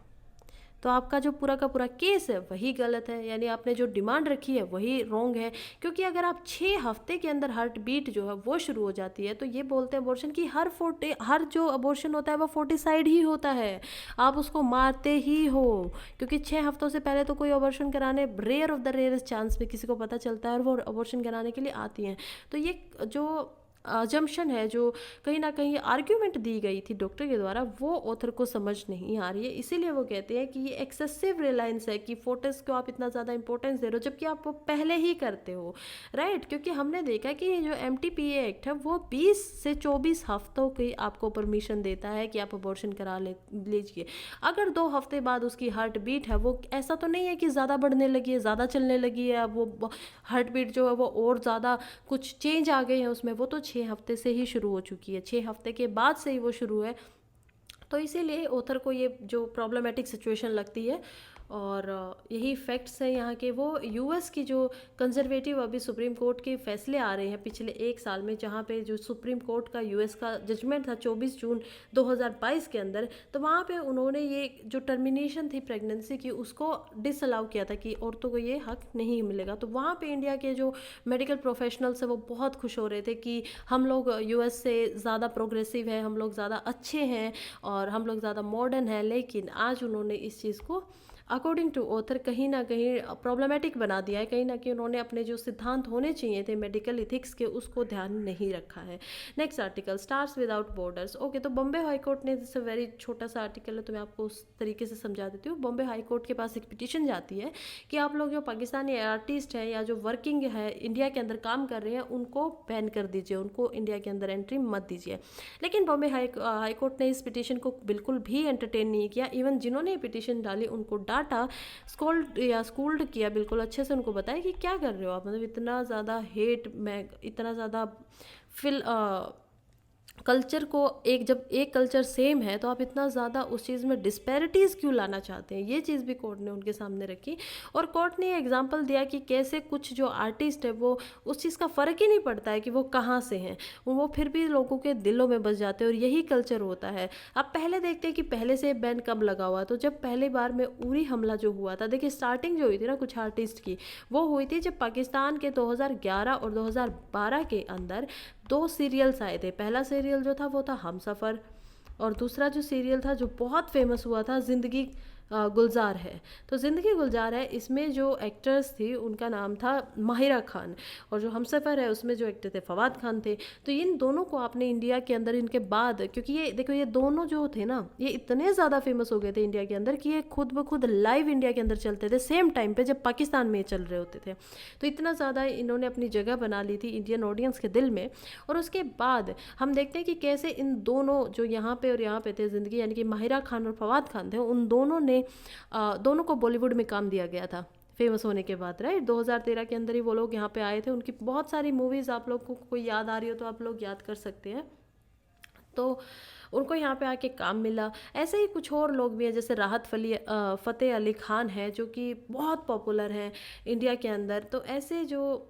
तो आपका जो पूरा का पूरा केस है वही गलत है, यानी आपने जो डिमांड रखी है वही रॉन्ग है। क्योंकि अगर आप 6 हफ्ते के अंदर हार्ट बीट जो है वो शुरू हो जाती है तो ये बोलते हैं अबॉर्शन की हर जो अबॉर्शन होता है वो फोर्टिसाइड ही होता है, आप उसको मारते ही हो। क्योंकि 6 हफ्तों से पहले तो कोई अबॉर्शन कराने rare of the rarest chance में किसी को पता चलता है और वो अबॉर्शन कराने के लिए आती हैं। तो ये जो जम्पशन है, जो कहीं ना कहीं आर्ग्यूमेंट दी गई थी डॉक्टर के द्वारा, वो ऑथर को समझ नहीं आ रही है। इसीलिए वो कहते हैं कि ये एक्सेसिव रिलायंस है कि फोर्टिस को आप इतना ज़्यादा इंपॉर्टेंस दे रहे हो जबकि आप वो पहले ही करते हो, राइट। क्योंकि हमने देखा कि जो MTPA एक्ट है वो 20 से 24 हफ्तों की आपको परमिशन देता है कि आप अबॉर्शन करा लीजिए। अगर 2 हफ्ते बाद उसकी हार्ट बीट है वो ऐसा तो नहीं है कि ज़्यादा बढ़ने लगी है, ज़्यादा चलने लगी है, अब वो हार्ट बीट जो है वो और ज़्यादा कुछ चेंज आ गए हैं उसमें, वो तो 6 हफ्ते से ही शुरू हो चुकी है, 6 हफ्ते के बाद से ही वो शुरू है। तो इसीलिए ऑथर को ये जो प्रॉब्लमेटिक सिचुएशन लगती है और यही फैक्ट्स हैं यहाँ के। वो यूएस की जो कंजर्वेटिव अभी सुप्रीम कोर्ट के फैसले आ रहे हैं पिछले एक साल में, जहाँ पे जो सुप्रीम कोर्ट का यूएस का जजमेंट था 24 जून 2022 के अंदर, तो वहाँ पे उन्होंने ये जो टर्मिनेशन थी प्रेगनेंसी की उसको डिसअलाउ किया था कि औरतों को ये हक नहीं मिलेगा। तो वहाँ पे इंडिया के जो मेडिकल प्रोफेशनल्स हैं वो बहुत खुश हो रहे थे कि हम लोग यूएस से ज़्यादा प्रोग्रेसिव है, हम लोग ज़्यादा अच्छे हैं और हम लोग ज़्यादा मॉडर्न हैं। लेकिन आज उन्होंने इस चीज़ को अकॉर्डिंग टू ऑथर कहीं ना कहीं प्रॉब्लमेटिक बना दिया है। कहीं ना कहीं उन्होंने अपने जो सिद्धांत होने चाहिए थे मेडिकल इथिक्स के उसको ध्यान नहीं रखा है। Next article, stars without borders. Okay, तो बॉम्बे हाई कोर्ट ने, जैसे वेरी छोटा सा आर्टिकल है तो मैं आपको उस तरीके से समझा देती हूँ। बॉम्बे हाई कोर्ट के पास एक पिटीशन जाती है कि आप लोग जो पाकिस्तानी आर्टिस्ट है या जो वर्किंग है इंडिया के अंदर काम कर रहे हैं उनको बैन कर दीजिए, उनको इंडिया के अंदर एंट्री मत दीजिए। लेकिन बॉम्बे हाई कोर्ट ने इस पिटीशन को बिल्कुल भी एंटरटेन नहीं किया। इवन जिन्होंने ये पिटीशन डाली उनको डांटा, स्कूल्ड किया, बिल्कुल अच्छे से उनको बताया कि क्या कर रहे हो आप, मतलब इतना ज़्यादा हेट, मैं इतना ज़्यादा फिल कल्चर को, एक जब एक कल्चर सेम है तो आप इतना ज़्यादा उस चीज़ में डिस्पैरिटीज़ क्यों लाना चाहते हैं। ये चीज़ भी कोर्ट ने उनके सामने रखी और कोर्ट ने एग्जांपल दिया कि कैसे कुछ जो आर्टिस्ट है वो उस चीज़ का फ़र्क ही नहीं पड़ता है कि वो कहाँ से हैं, वो फिर भी लोगों के दिलों में बस जाते हैं और यही कल्चर होता है। अब पहले देखते हैं कि पहले से बैन कब लगा हुआ, तो जब पहली बार में उरी हमला जो हुआ था, देखिए स्टार्टिंग जो हुई थी ना कुछ आर्टिस्ट की, वो हुई थी जब पाकिस्तान के 2011 और 2012 के अंदर दो सीरियल्स आए थे। पहला सीरियल जो था वो था हमसफ़र और दूसरा जो सीरियल था जो बहुत फेमस हुआ था ज़िंदगी गुलजार है। तो ज़िंदगी गुलजार है, इसमें जो एक्टर्स थी उनका नाम था माहिरा खान और जो हमसफ़र है उसमें जो एक्टर थे फवाद खान थे। तो इन दोनों को आपने इंडिया के अंदर इनके बाद, क्योंकि ये देखो ये दोनों जो थे ना ये इतने ज़्यादा फेमस हो गए थे इंडिया के अंदर कि ये खुद ब खुद लाइव इंडिया के अंदर चलते थे सेम टाइम पे जब पाकिस्तान में चल रहे होते थे। तो इतना ज़्यादा इन्होंने अपनी जगह बना ली थी इंडियन ऑडियंस के दिल में। और उसके बाद हम देखते हैं कि कैसे इन दोनों जो यहाँ पे और यहाँ पे थे ज़िंदगी, यानी कि माहिरा खान और फवाद खान थे, उन दोनों ने दोनों को बॉलीवुड में काम दिया गया था फेमस होने के बाद, राइट। 2013 के अंदर ही वो लोग यहाँ पे आए थे। उनकी बहुत सारी मूवीज़ आप लोग को कोई याद आ रही हो तो आप लोग याद कर सकते हैं। तो उनको यहाँ पे आके काम मिला। ऐसे ही कुछ और लोग भी हैं जैसे राहत फ़तेह अली खान है जो कि बहुत पॉपुलर हैं इंडिया के अंदर। तो ऐसे जो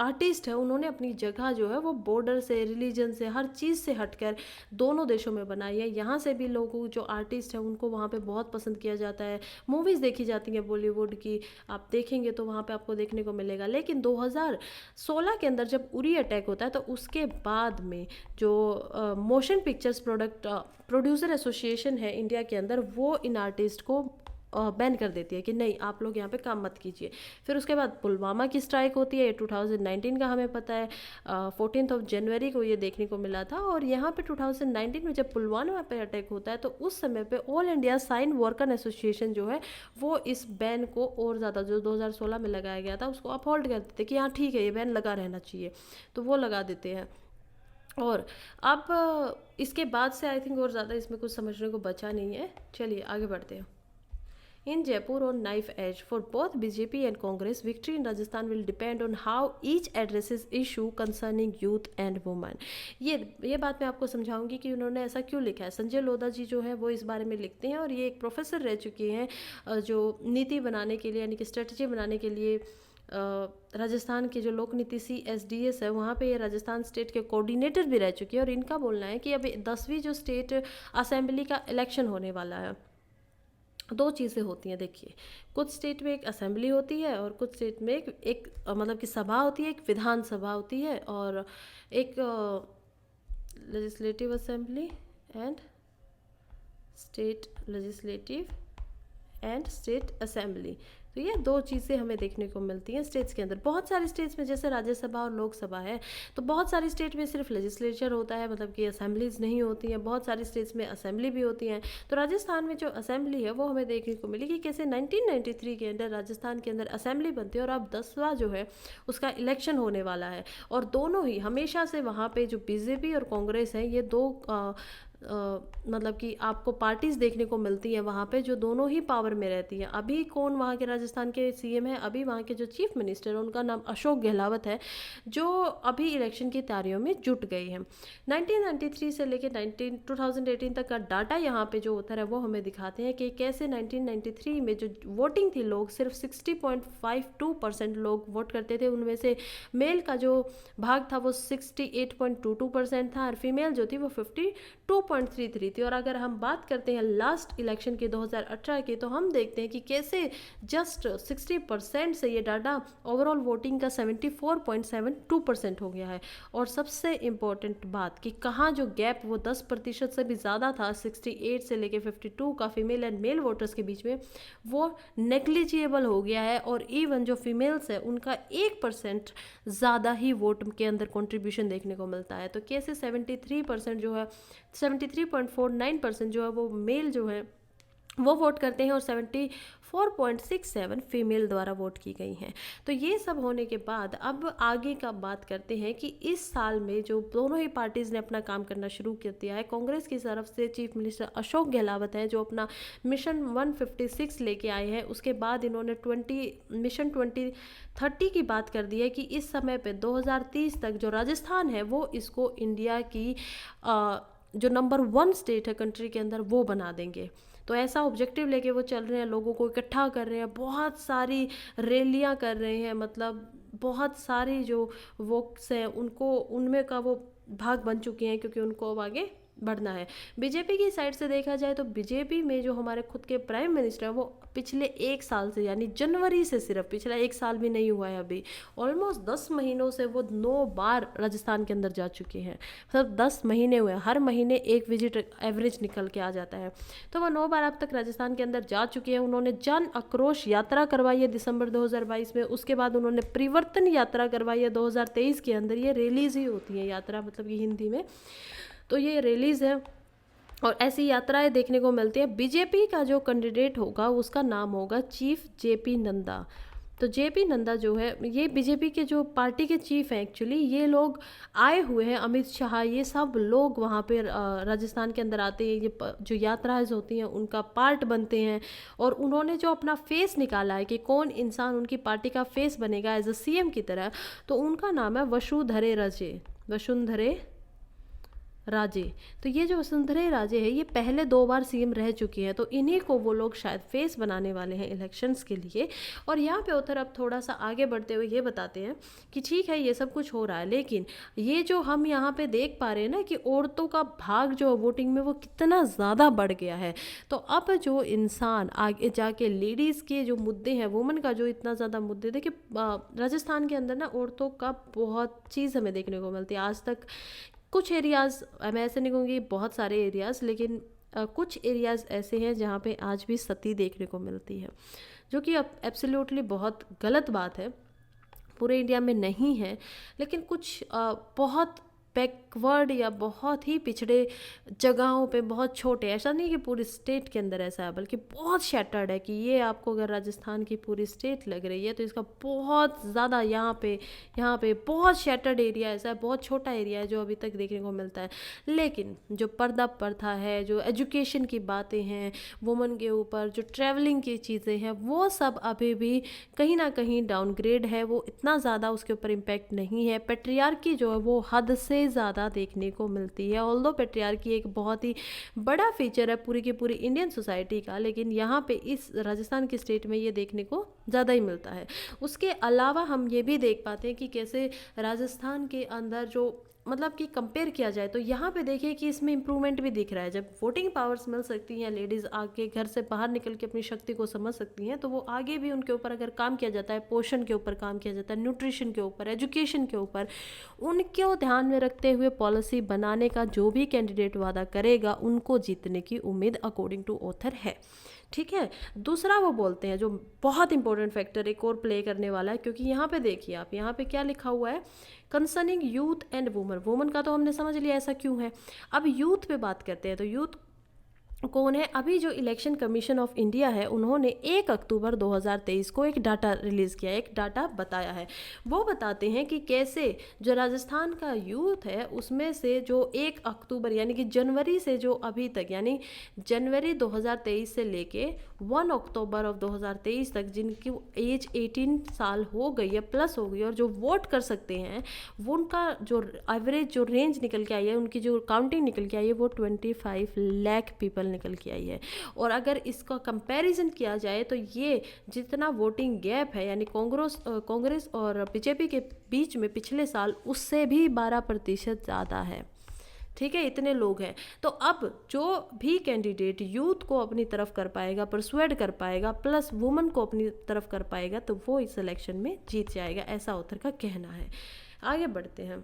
आर्टिस्ट है उन्होंने अपनी जगह जो है वो बॉर्डर से, रिलीजन से, हर चीज़ से हटकर दोनों देशों में बनाई है। यहाँ से भी लोगों जो आर्टिस्ट हैं उनको वहाँ पे बहुत पसंद किया जाता है। मूवीज़ देखी जाती हैं बॉलीवुड की, आप देखेंगे तो वहाँ पे आपको देखने को मिलेगा। लेकिन 2016 के अंदर जब उरी अटैक होता है तो उसके बाद में जो मोशन पिक्चर्स प्रोड्यूसर एसोसिएशन है इंडिया के अंदर, वो इन आर्टिस्ट को बैन कर देती है कि नहीं आप लोग यहाँ पे काम मत कीजिए। फिर उसके बाद पुलवामा की स्ट्राइक होती है, 2019 का हमें पता है, 14 जनवरी को ये देखने को मिला था। और यहाँ पे 2019 में जब पुलवामा पे अटैक होता है तो उस समय पे all India sign worker association जो है वो इस बैन को और ज़्यादा, जो 2016 में लगाया गया था उसको अपहोल्ड कर देते कि हाँ ठीक है ये बैन लगा रहना चाहिए, तो वो लगा देते हैं। और अब इसके बाद से आई थिंक और ज़्यादा इसमें कुछ समझने को बचा नहीं है। चलिए आगे बढ़ते हैं। In Jaipur on knife edge for both BJP and Congress, victory in Rajasthan will depend on how each addresses issue concerning youth and women. ये बात मैं आपको समझाऊंगी कि उन्होंने ऐसा क्यों लिखा है। संजय लोधा जी जो है वो इस बारे में लिखते हैं और ये एक प्रोफेसर रह चुके हैं जो नीति बनाने के लिए, यानी कि स्ट्रेटजी बनाने के लिए राजस्थान के जो लोक नीति CSDS है वहाँ पे ये राजस्थान स्टेट के कोऑर्डिनेटर भी रह चुके हैं। और इनका बोलना है कि अभी 10वीं जो स्टेट असेंबली का इलेक्शन होने वाला है। दो चीज़ें होती हैं, देखिए कुछ स्टेट में एक असेंबली होती है और कुछ स्टेट में एक मतलब कि सभा होती है, एक विधान सभा होती है और एक legislative assembly and state legislative and state assembly. तो ये दो चीज़ें हमें देखने को मिलती हैं स्टेट्स के अंदर। बहुत सारे स्टेट्स में जैसे राज्यसभा और लोकसभा है, तो बहुत सारी स्टेट में सिर्फ लेजिस्लेचर होता है, मतलब कि असेंबलीज नहीं होती हैं। बहुत सारी स्टेट्स में असेंबली भी होती हैं। तो राजस्थान में जो असेंबली है वो हमें देखने को मिली कि कैसे 1993 के अंदर राजस्थान के अंदर असेंबली बनती है और अब 10वां जो है उसका इलेक्शन होने वाला है। और दोनों ही हमेशा से वहाँ पर जो BJP और कांग्रेस है ये दो मतलब कि आपको पार्टीज देखने को मिलती हैं वहाँ पे जो दोनों ही पावर में रहती हैं। अभी कौन वहाँ के राजस्थान के सीएम है, अभी वहाँ के जो चीफ मिनिस्टर है उनका नाम अशोक गहलोत है, जो अभी इलेक्शन की तैयारियों में जुट गई हैं। 1993 से लेकर 2018 तक का डाटा यहाँ पे जो होता है वो हमें दिखाते हैं कि कैसे 1993 में जो वोटिंग थी, लोग सिर्फ 60.52% लोग वोट करते थे। उनमें से मेल का जो भाग था वो 68.22% था और फीमेल जो थी वो 52.33 थी। और अगर हम बात करते हैं लास्ट इलेक्शन की 2018 की, तो हम देखते हैं कि कैसे जस्ट 60% से ये डाटा ओवरऑल वोटिंग का 74.72% हो गया है। और सबसे इम्पोर्टेंट बात कि कहाँ जो गैप वो 10% से भी ज़्यादा था, 68 से लेके 52 का फीमेल एंड मेल वोटर्स के बीच में, वो नेग्लिजिएबल हो गया है। और इवन जो फीमेल्स है उनका 1% ज़्यादा ही वोट के अंदर कंट्रीब्यूशन देखने को मिलता है। तो कैसे 73% जो है, 73.49% जो है वो मेल जो है वो वोट करते हैं और 74.67 फीमेल द्वारा वोट की गई हैं। तो ये सब होने के बाद अब आगे का बात करते हैं कि इस साल में जो दोनों ही पार्टीज़ ने अपना काम करना शुरू कर दिया है। कांग्रेस की तरफ से चीफ मिनिस्टर अशोक गहलोत हैं जो अपना मिशन 156 लेके आए हैं। उसके बाद इन्होंने मिशन 2030 की बात कर दी है कि इस समय पे 2030 तक जो राजस्थान है वो इसको इंडिया की जो नंबर 1 स्टेट है कंट्री के अंदर वो बना देंगे। तो ऐसा ऑब्जेक्टिव लेके वो चल रहे हैं, लोगों को इकट्ठा कर रहे हैं, बहुत सारी रैलियां कर रहे हैं, मतलब बहुत सारी जो वोक्स हैं उनको उनमें का वो भाग बन चुके हैं क्योंकि उनको अब आगे बढ़ना है। बीजेपी की साइड से देखा जाए तो बीजेपी में जो हमारे खुद के प्राइम मिनिस्टर हैं वो पिछले 1 साल से, यानी जनवरी से, सिर्फ पिछला 1 साल भी नहीं हुआ है अभी, ऑलमोस्ट 10 महीनों से वो 9 बार राजस्थान के अंदर जा चुके हैं। मतलब 10 महीने हुए, हर महीने एक विजिट एवरेज निकल के आ जाता है। तो वो 9 बार अब तक राजस्थान के अंदर जा चुके हैं। उन्होंने जन आक्रोश यात्रा करवाई है दिसंबर 2022 में। उसके बाद उन्होंने परिवर्तन यात्रा करवाई है 2023 के अंदर। ये रिलीज ही होती है यात्रा, मतलब कि हिंदी में तो ये रिलीज है और ऐसी यात्राएं देखने को मिलती है। बीजेपी का जो कैंडिडेट होगा उसका नाम होगा चीफ जेपी नड्डा। तो जेपी नड्डा जो है ये बीजेपी के जो पार्टी के चीफ हैं एक्चुअली, ये लोग आए हुए हैं। अमित शाह, ये सब लोग वहाँ पे राजस्थान के अंदर आते हैं, ये जो यात्राएं होती हैं उनका पार्ट बनते हैं। और उन्होंने जो अपना फेस निकाला है कि कौन इंसान उनकी पार्टी का फेस बनेगा एज अ सीएम की तरह, तो उनका नाम है वसुंधरे राजे। तो ये जो वसुंधरा राजे है ये पहले 2 बार सीएम रह चुकी है, तो इन्हीं को वो लोग शायद फेस बनाने वाले हैं इलेक्शंस के लिए। और यहाँ पे उधर अब थोड़ा सा आगे बढ़ते हुए ये बताते हैं कि ठीक है ये सब कुछ हो रहा है, लेकिन ये जो हम यहाँ पे देख पा रहे हैं ना कि औरतों का भाग जो वोटिंग में वो कितना ज़्यादा बढ़ गया है। तो अब जो इंसान आगे जाके लेडीज़ के जो मुद्दे हैं, वुमेन का जो इतना ज़्यादा मुद्दे, देखिए राजस्थान के अंदर ना औरतों का बहुत चीज़ हमें देखने को मिलती है। आज तक कुछ एरियाज़, मैं ऐसे नहीं कहूँगी बहुत सारे एरियाज़, लेकिन कुछ एरियाज़ ऐसे हैं जहाँ पे आज भी सती देखने को मिलती है, जो कि एब्सोल्युटली बहुत गलत बात है। पूरे इंडिया में नहीं है, लेकिन कुछ बहुत बैकवर्ड या बहुत ही पिछड़े जगहों पे, बहुत छोटे, ऐसा नहीं कि पूरी स्टेट के अंदर ऐसा है, बल्कि बहुत शैटर्ड है कि ये आपको अगर राजस्थान की पूरी स्टेट लग रही है तो इसका बहुत ज़्यादा यहाँ पे बहुत शैटर्ड एरिया ऐसा है, बहुत छोटा एरिया है जो अभी तक देखने को मिलता है। लेकिन जो पर्दा प्रथा है, जो एजुकेशन की बातें हैं वुमेन के ऊपर, जो ट्रैवलिंग की चीज़ें हैं, वो सब अभी भी कहीं ना कहीं डाउनग्रेड है, वो इतना ज़्यादा उसके ऊपर इम्पैक्ट नहीं है। पेट्रियार्की जो है वो हद से ज़्यादा देखने को मिलती है। ऑल्दो पेट्रियार्की एक बहुत ही बड़ा फीचर है पूरी की पूरी इंडियन सोसाइटी का, लेकिन यहाँ पे इस राजस्थान की स्टेट में ये देखने को ज़्यादा ही मिलता है। उसके अलावा हम ये भी देख पाते हैं कि कैसे राजस्थान के अंदर जो मतलब कि कंपेयर किया जाए तो यहाँ पे देखिए कि इसमें इम्प्रूवमेंट भी दिख रहा है। जब वोटिंग पावर्स मिल सकती हैं, लेडीज़ आके घर से बाहर निकल के अपनी शक्ति को समझ सकती हैं, तो वो आगे भी उनके ऊपर अगर काम किया जाता है, पोषण के ऊपर काम किया जाता है, न्यूट्रिशन के ऊपर, एजुकेशन के ऊपर, उनको ध्यान में रखते हुए पॉलिसी बनाने का जो भी कैंडिडेट वादा करेगा उनको जीतने की उम्मीद अकॉर्डिंग टू ऑथर है। ठीक है, दूसरा वो बोलते हैं जो बहुत इंपॉर्टेंट फैक्टर एक और प्ले करने वाला है, क्योंकि यहाँ पे देखिए आप, यहाँ पे क्या लिखा हुआ है, concerning youth and woman. Woman का तो हमने समझ लिया ऐसा क्यों है। अब यूथ पे बात करते हैं, तो कौन है? अभी जो इलेक्शन कमीशन ऑफ इंडिया है उन्होंने 1 अक्टूबर 2023 को एक डाटा रिलीज़ किया, एक डाटा बताया है। वो बताते हैं कि कैसे जो राजस्थान का यूथ है उसमें से जो 1 अक्टूबर यानी कि जनवरी से जो अभी तक, यानी जनवरी 2023 से लेके 1 अक्टूबर ऑफ 2023 तक जिनकी एज 18 साल हो गई है, प्लस हो गई, और जो वोट कर सकते हैं वो उनका जो एवरेज जो रेंज निकल के आई है, उनकी जो काउंटिंग निकल के आई है वो 25 लाख पीपल निकल के आई है। और अगर इसका कंपैरिजन किया जाए तो ये जितना वोटिंग गैप है, यानी कांग्रेस और बीजेपी के बीच में पिछले साल, उससे भी 12% ज़्यादा है। ठीक है, इतने लोग हैं। तो अब जो भी कैंडिडेट यूथ को अपनी तरफ कर पाएगा, परसुएड कर पाएगा, प्लस वुमेन को अपनी तरफ कर पाएगा, तो वो इस इलेक्शन में जीत जाएगा, ऐसा ऑथर का कहना है। आगे बढ़ते हैं।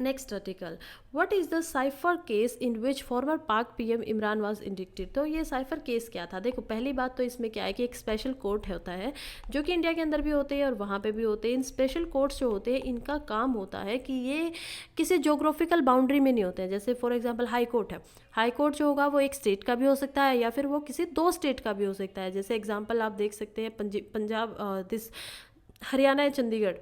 Next article, what is the cipher case in which farmer पाक पीएम इमरान वाज इंडिक्टेड। तो ये साइफर केस क्या था? देखो, पहली बात तो इसमें क्या है कि एक स्पेशल कोर्ट होता है जो कि इंडिया के अंदर भी होते हैं और वहाँ पे भी होते हैं। इन स्पेशल कोर्ट्स जो होते हैं इनका काम होता है कि ये किसी जोग्राफिकल बाउंड्री में नहीं होते हैं। जैसे फॉर एग्जांपल हाई कोर्ट है, हाई कोर्ट जो होगा वो एक स्टेट का भी हो सकता है या फिर वो किसी 2 स्टेट का भी हो सकता है। जैसे एग्जाम्पल आप देख सकते हैं पंजाब, हरियाणा या चंडीगढ़।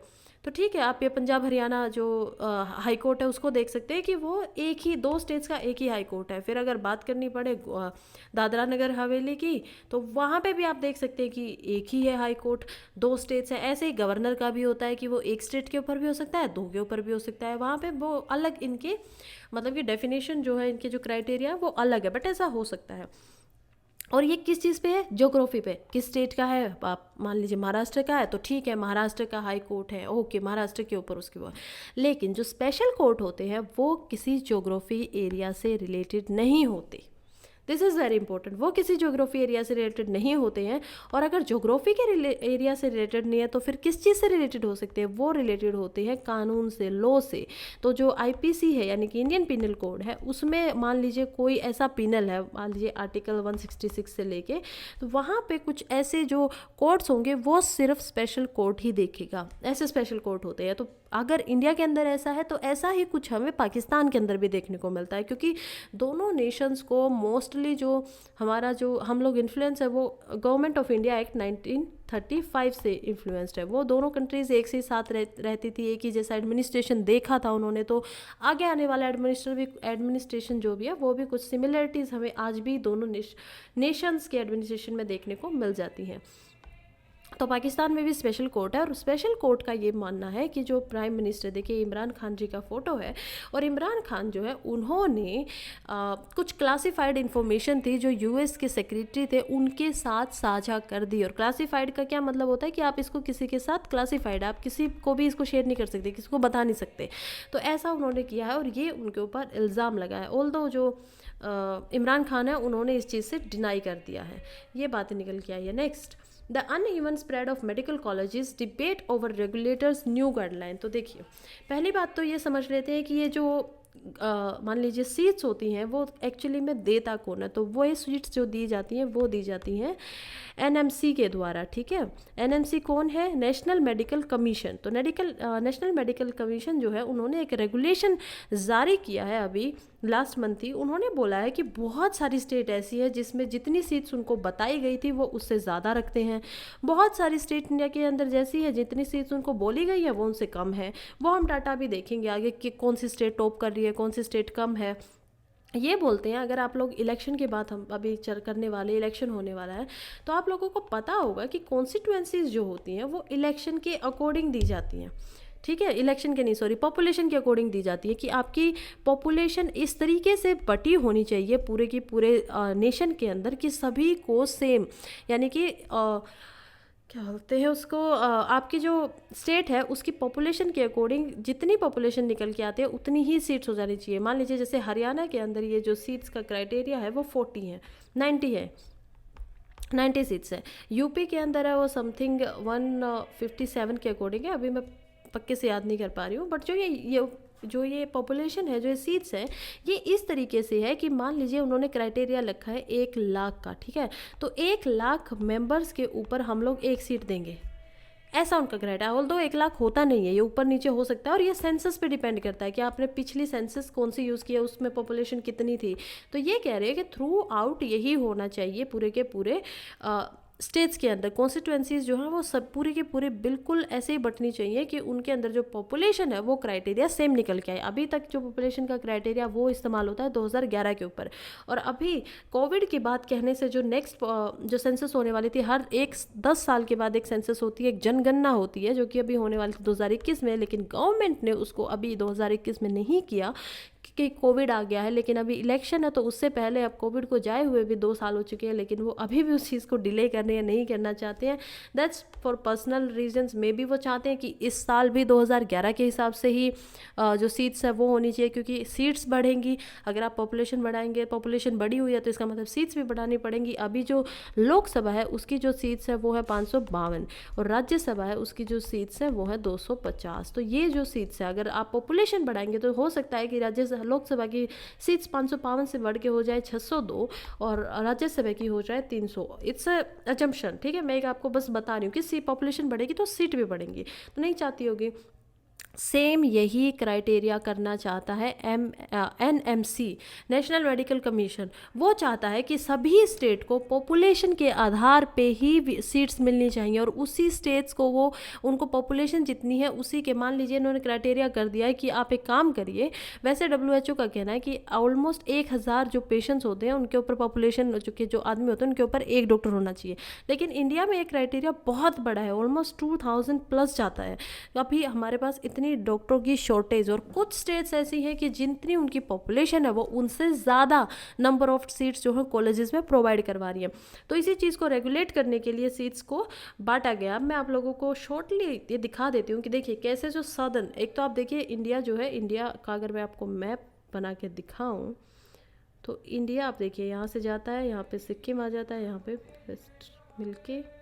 तो ठीक है, आप ये पंजाब हरियाणा जो हाई कोर्ट है उसको देख सकते हैं कि वो एक ही 2 स्टेट्स का एक ही हाई कोर्ट है। फिर अगर बात करनी पड़े दादरा नगर हवेली की, तो वहाँ पे भी आप देख सकते हैं कि एक ही है हाई कोर्ट, 2 स्टेट्स है। ऐसे ही गवर्नर का भी होता है कि वो एक स्टेट के ऊपर भी हो सकता है, 2 के ऊपर भी हो सकता है। वहाँ पे वो अलग इनके मतलब कि डेफिनेशन जो है, इनके जो क्राइटेरिया है वो अलग है, बट ऐसा हो सकता है। और ये किस चीज़ पे है? ज्योग्राफी पे। किस स्टेट का है? आप मान लीजिए महाराष्ट्र का है तो ठीक है, महाराष्ट्र का हाई कोर्ट है, ओके, महाराष्ट्र के ऊपर उसके वो। लेकिन जो स्पेशल कोर्ट होते हैं वो किसी ज्योग्राफी एरिया से रिलेटेड नहीं होते। This is very important. वो किसी ज्योग्राफी एरिया से रिलेटेड नहीं होते हैं। और अगर ज्योग्राफी के एरिया से रिलेटेड नहीं है तो फिर किस चीज़ से रिलेटेड हो सकते हैं? वो रिलेटेड होते हैं कानून से, लॉ से। तो जो आईपीसी है यानी कि इंडियन पिनल कोड है, उसमें मान लीजिए कोई ऐसा पिनल है, मान लीजिए आर्टिकल 166 से लेके, तो वहाँ पे कुछ ऐसे जो कोर्ट्स होंगे वो सिर्फ स्पेशल कोर्ट ही देखेगा। ऐसे स्पेशल कोर्ट होते हैं। तो अगर इंडिया के अंदर ऐसा है तो ऐसा ही कुछ हमें पाकिस्तान के अंदर भी देखने को मिलता है, क्योंकि दोनों नेशंस को मोस्टली जो हमारा जो हम लोग इन्फ्लुएंस है वो गवर्नमेंट ऑफ इंडिया एक्ट 1935 से इन्फ्लुएंस्ड है। वो दोनों कंट्रीज एक से साथ रहती थी, एक ही जैसा एडमिनिस्ट्रेशन देखा था उन्होंने। तो आगे आने वाला एडमिनिस्ट्रेशन जो भी है वो भी कुछ सिमिलरिटीज़ हमें आज भी दोनों नेशंस के एडमिनिस्ट्रेशन में देखने को मिल जाती हैं। तो पाकिस्तान में भी स्पेशल कोर्ट है, और स्पेशल कोर्ट का ये मानना है कि जो प्राइम मिनिस्टर, देखिए इमरान खान जी का फ़ोटो है, और इमरान खान जो है उन्होंने कुछ क्लासिफाइड इन्फॉर्मेशन थी जो यूएस के सेक्रेटरी थे उनके साथ साझा कर दी। और क्लासिफाइड का क्या मतलब होता है कि आप इसको किसी के साथ क्लासिफाइड, आप किसी को भी इसको शेयर नहीं कर सकते, किसी को बता नहीं सकते। तो ऐसा उन्होंने किया है और ये उनके ऊपर इल्ज़ाम लगा है। ऑल्दो जो इमरान खान है उन्होंने इस चीज़ से डिनाई कर दिया है। ये बातें निकल के आई है। Next, the uneven spread of medical colleges debate over regulators new guideline. तो देखिए, पहली बात तो ये समझ लेते हैं कि ये जो मान लीजिए सीट्स होती हैं वो एक्चुअली में देता कौन है। तो वो ये सीट्स जो दी जाती हैं वो दी जाती हैं एनएमसी के द्वारा। ठीक है, एनएमसी कौन है? National medical commission. तो नेशनल मेडिकल कमीशन जो है उन्होंने एक रेगुलेशन जारी किया है अभी लास्ट मंथ ही। उन्होंने बोला है कि बहुत सारी स्टेट ऐसी है जिसमें जितनी सीट्स उनको बताई गई थी वो उससे ज़्यादा रखते हैं। बहुत सारी स्टेट इंडिया के अंदर जैसी है जितनी सीट्स उनको बोली गई है वो उनसे कम है। वो हम डाटा भी देखेंगे आगे कि कौन सी स्टेट टॉप कर रही है, कौन सी स्टेट कम है। ये बोलते हैं, अगर आप लोग इलेक्शन के बाद, हम अभी करने वाले इलेक्शन होने वाला है, तो आप लोगों को पता होगा कि कॉन्स्टिट्यूएंसीज जो होती हैं वो इलेक्शन के अकॉर्डिंग दी जाती हैं। ठीक है, इलेक्शन के नहीं, सॉरी, पॉपुलेशन के अकॉर्डिंग दी जाती है कि आपकी पॉपुलेशन इस तरीके से बटी होनी चाहिए पूरे की पूरे नेशन के अंदर कि सभी को सेम, यानी कि क्या बोलते हैं उसको, आपकी जो स्टेट है उसकी पॉपुलेशन के अकॉर्डिंग जितनी पॉपुलेशन निकल के आती है उतनी ही सीट्स हो जानी चाहिए। मान लीजिए जैसे हरियाणा के अंदर ये जो सीट्स का क्राइटेरिया है वो 40 है, 90 है, 90 सीट्स है। यूपी के अंदर है वो समथिंग 157 के अकॉर्डिंग है, अभी मैं पक्के से याद नहीं कर पा रही हूँ। बट जो ये पॉपुलेशन है, जो ये सीट्स है, ये इस तरीके से है कि मान लीजिए उन्होंने क्राइटेरिया रखा है 1 लाख का। ठीक है, तो 1 लाख मेंबर्स के ऊपर हम लोग एक सीट देंगे। ऐसा उनका क्राइटेरिया, ऑल्दो 1 लाख होता नहीं है, ये ऊपर नीचे हो सकता है, और ये सेंसस पे डिपेंड करता है कि आपने पिछली सेंसस कौन सी यूज़ की है, उसमें पॉपुलेशन कितनी थी। तो ये कह रहे हैं कि थ्रू आउट यही होना चाहिए पूरे के पूरे स्टेट्स के अंदर। कॉन्स्टिट्यूएंसीज जो हैं वो सब पूरे के पूरे बिल्कुल ऐसे ही बंटनी चाहिए कि उनके अंदर जो पॉपुलेशन है वो क्राइटेरिया सेम निकल के आए। अभी तक जो पॉपुलेशन का क्राइटेरिया वो इस्तेमाल होता है 2011 के ऊपर, और अभी कोविड की बात कहने से जो नेक्स्ट जो सेंसस होने वाली थी, हर 10 साल के बाद एक सेंसस होती है, एक जनगणना होती है, जो कि अभी होने वाली थी 2021 में, लेकिन गवर्नमेंट ने उसको अभी 2021 में नहीं किया कि कोविड आ गया है। लेकिन अभी इलेक्शन है तो उससे पहले, अब कोविड को जाए हुए भी 2 साल हो चुके हैं, लेकिन वो अभी भी उस चीज़ को डिले करने या नहीं करना चाहते हैं। That's for personal reasons, may be वो चाहते हैं कि इस साल भी 2011 के हिसाब से ही जो सीट्स है वो होनी चाहिए, क्योंकि सीट्स बढ़ेंगी। अगर आप पॉपुलेशन बढ़ाएंगे, पॉपुलेशन बढ़ी हुई है तो इसका मतलब सीट्स भी बढ़ानी पड़ेंगी। अभी जो लोकसभा है उसकी जो सीट्स है वो है 552, और राज्यसभा है उसकी जो सीट्स है वो है 250। तो ये जो सीट्स है, अगर आप पॉपुलेशन बढ़ाएंगे तो हो सकता है कि लोकसभा की सीट्स 552 से बढ़ के हो जाए 602, और राज्यसभा की हो जाए 300। इट्स अजम्पशन, ठीक है, मैं आपको बस बता रही हूँ कि पॉपुलेशन बढ़ेगी तो सीट भी बढ़ेंगी, तो नहीं चाहती होगी। सेम यही क्राइटेरिया करना चाहता है NMC, नेशनल मेडिकल कमीशन। वो चाहता है कि सभी स्टेट को पॉपुलेशन के आधार पे ही सीट्स मिलनी चाहिए, और उसी स्टेट्स को वो उनको पॉपुलेशन जितनी है उसी के, मान लीजिए इन्होंने क्राइटेरिया कर दिया है कि आप एक काम करिए। वैसे WHO का कहना है कि ऑलमोस्ट 1000 जो पेशेंट्स होते हैं उनके ऊपर पॉपुलेशन, जो आदमी होते हैं उनके ऊपर एक डॉक्टर होना चाहिए। लेकिन इंडिया में एक क्राइटेरिया बहुत बड़ा है, ऑलमोस्ट 2000 प्लस जाता है। अभी हमारे पास इतनी डॉक्टरों की शॉर्टेज, और कुछ स्टेट्स ऐसी हैं कि जितनी उनकी पॉपुलेशन है वो उनसे ज़्यादा नंबर ऑफ सीट्स जो है कॉलेजेस में प्रोवाइड करवा रही है। तो इसी चीज़ को रेगुलेट करने के लिए सीट्स को बांटा गया। मैं आप लोगों को शॉर्टली ये दिखा देती हूँ कि देखिए कैसे जो सदर्न, एक तो आप देखिए इंडिया जो है, इंडिया का अगर मैं आपको मैप बना के दिखाऊँ तो इंडिया आप देखिए यहाँ से जाता है, यहाँ पे सिक्किम आ जाता है, यहाँ पे वेस्ट मिलके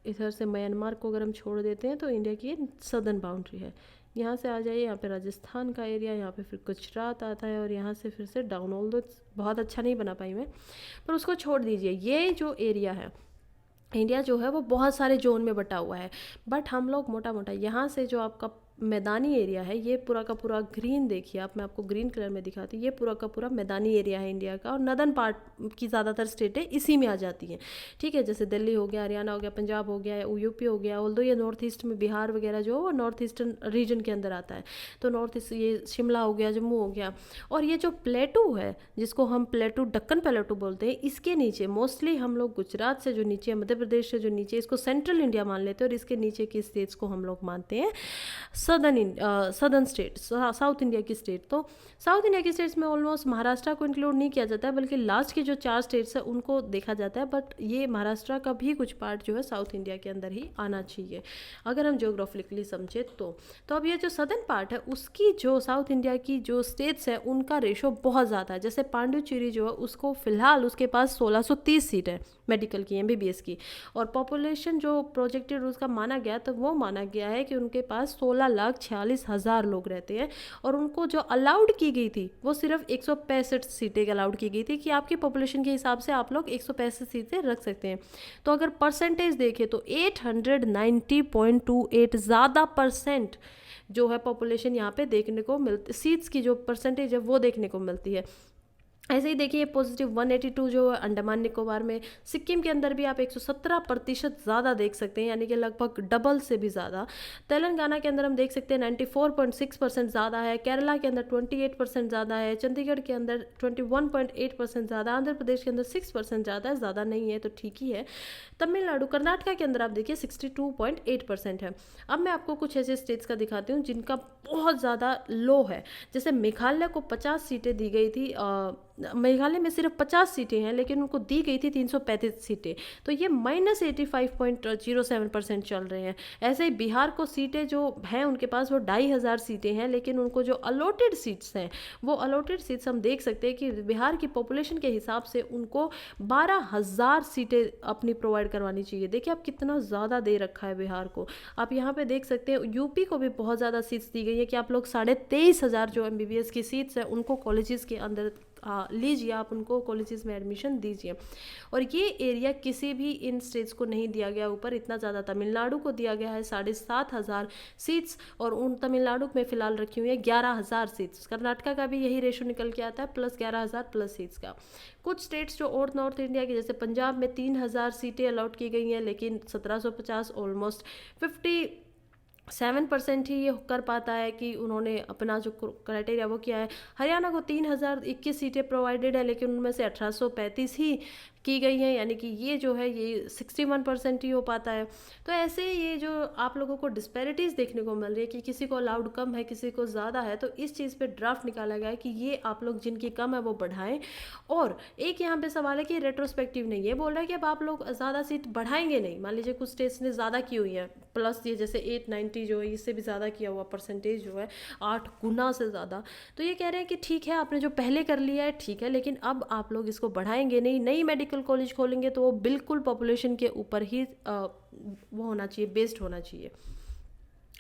इधर से म्यांमार को अगर हम छोड़ देते हैं तो इंडिया की सदर्न बाउंड्री है। यहाँ से आ जाइए, यहाँ पे राजस्थान का एरिया, यहाँ पे फिर गुजरात आता है, और यहाँ से फिर से डाउन, ऑल दो बहुत अच्छा नहीं बना पाई मैं, पर उसको छोड़ दीजिए। ये जो एरिया है इंडिया जो है वो बहुत सारे जोन में बटा हुआ है, बट हम लोग मोटा मोटा यहाँ से जो आपका मैदानी एरिया है, ये पूरा का पूरा ग्रीन देखिए आप, मैं आपको ग्रीन कलर में दिखाती हूँ, ये पूरा का पूरा मैदानी एरिया है इंडिया का, और नदर्न पार्ट की ज़्यादातर स्टेटें इसी में आ जाती हैं, ठीक है। जैसे दिल्ली हो गया, हरियाणा हो गया, पंजाब हो गया, यूपी हो गया, ऑल्दो ये नॉर्थ ईस्ट में बिहार वगैरह जो वो नॉर्थ ईस्टर्न रीजन के अंदर आता है। तो नॉर्थ ईस्ट ये शिमला हो गया, जम्मू हो गया, और ये जो प्लेटू है जिसको हम प्लेटू, दक्कन प्लेटू बोलते हैं, इसके नीचे मोस्टली हम लोग गुजरात से जो नीचे, मध्य प्रदेश से जो नीचे, इसको सेंट्रल इंडिया मान लेते हैं, और इसके नीचे की स्टेट्स को हम लोग मानते हैं सदर्न स्टेट, साउथ इंडिया की स्टेट। तो साउथ इंडिया की स्टेट्स में ऑलमोस्ट महाराष्ट्र को इंक्लूड नहीं किया जाता है, बल्कि लास्ट की जो 4 स्टेट्स है उनको देखा जाता है, बट ये महाराष्ट्र का भी कुछ पार्ट जो है साउथ इंडिया के अंदर ही आना चाहिए अगर हम ज्योग्राफिकली समझे तो अब ये जो सदर्न पार्ट है उसकी जो साउथ इंडिया की जो स्टेट्स है उनका रेशो बहुत ज़्यादा है। जैसे पांडुचेरी जो है उसको फिलहाल उसके पास 1630 सीट है मेडिकल की, MBBS की, और पॉपुलेशन जो प्रोजेक्टेड उसका माना गया, तो वो माना गया है कि उनके पास 16,46,000 लोग रहते हैं, और उनको जो अलाउड की गई थी वो सिर्फ 165 सीटें अलाउड की गई थी कि आपकी पॉपुलेशन के हिसाब से आप लोग 165 सीटें रख सकते हैं। तो अगर परसेंटेज देखें तो 890.28 ज़्यादा परसेंट जो है पॉपुलेशन यहाँ पे देखने को मिलती, सीट्स की जो परसेंटेज है वो देखने को मिलती है। ऐसे ही देखिए पॉजिटिव 182 जो है अंडमान निकोबार में, सिक्किम के अंदर भी आप 117% ज़्यादा देख सकते हैं, यानी कि लगभग डबल से भी ज़्यादा। तेलंगाना के अंदर हम देख सकते हैं 94.6% ज़्यादा है, केरला के अंदर 28% ज़्यादा है, चंडीगढ़ के अंदर 21.8% ज़्यादा, आंध्र प्रदेश के अंदर 6% ज़्यादा है, ज़्यादा नहीं है तो ठीक ही है। तमिलनाडु, कर्नाटका के अंदर आप देखिए 62.8% है। अब मैं आपको कुछ ऐसे स्टेट्स का दिखाती हूँ जिनका बहुत ज़्यादा लो है। जैसे मेघालय को 50 सीटें दी गई थी, मेघालय में सिर्फ 50 सीटें हैं, लेकिन उनको दी गई थी 335 सीटें, तो ये -85.07% चल रहे हैं। ऐसे ही बिहार को सीटें जो हैं उनके पास वो 2500 सीटें हैं, लेकिन उनको जो अलॉटेड सीट्स हैं वो अलॉटेड सीट्स हम देख सकते हैं कि बिहार की पॉपुलेशन के हिसाब से उनको 12,000 सीटें अपनी प्रोवाइड करवानी चाहिए। देखिए आप कितना ज़्यादा दे रखा है बिहार को। आप यहाँ पे देख सकते हैं यूपी को भी बहुत ज़्यादा सीट्स दी गई है कि आप लोग 23,500 जो MBBS की सीट्स हैं उनको कॉलेजेस के अंदर लीजिए, आप उनको कॉलेजेस में एडमिशन दीजिए। और ये एरिया किसी भी इन स्टेट्स को नहीं दिया गया ऊपर, इतना ज़्यादा तमिलनाडु को दिया गया है 7,500 सीट्स, और उन तमिलनाडु में फ़िलहाल रखी हुई है 11,000 सीट्स। कर्नाटका का भी यही रेशो निकल के आता है, प्लस 11,000 प्लस सीट्स का। कुछ स्टेट्स जो और नॉर्थ इंडिया के, जैसे पंजाब में 3,000 सीटें अलॉट की गई हैं, लेकिन 1750 ऑलमोस्ट 57% ही ये कर पाता है कि उन्होंने अपना जो क्राइटेरिया वो किया है। हरियाणा को 3,021 सीटें प्रोवाइडेड है, लेकिन उनमें से 1,835 ही की गई हैं, यानी कि ये जो है ये 61% ही हो पाता है। तो ऐसे ये जो आप लोगों को डिस्पैरिटीज़ देखने को मिल रही है कि किसी को अलाउड कम है, किसी को ज़्यादा है, तो इस चीज़ पे ड्राफ्ट निकाला गया है कि ये आप लोग जिनकी कम है वो बढ़ाएं। और एक यहाँ पे सवाल है कि रेट्रोस्पेक्टिव नहीं, ये बोल रहा है कि अब आप लोग ज़्यादा सीट बढ़ाएंगे नहीं। मान लीजिए कुछ स्टेट्स ने ज़्यादा की हुई है, प्लस ये जैसे 890 जो है इससे भी ज़्यादा किया हुआ परसेंटेज जो है 8 गुना से ज़्यादा, तो ये कह रहे हैं कि ठीक है आपने जो पहले कर लिया है ठीक है, लेकिन अब आप लोग इसको बढ़ाएंगे नहीं। नई मेडिकल कॉलेज खोलेंगे तो वो बिल्कुल पॉपुलेशन के ऊपर ही वो होना चाहिए, बेस्ड होना चाहिए।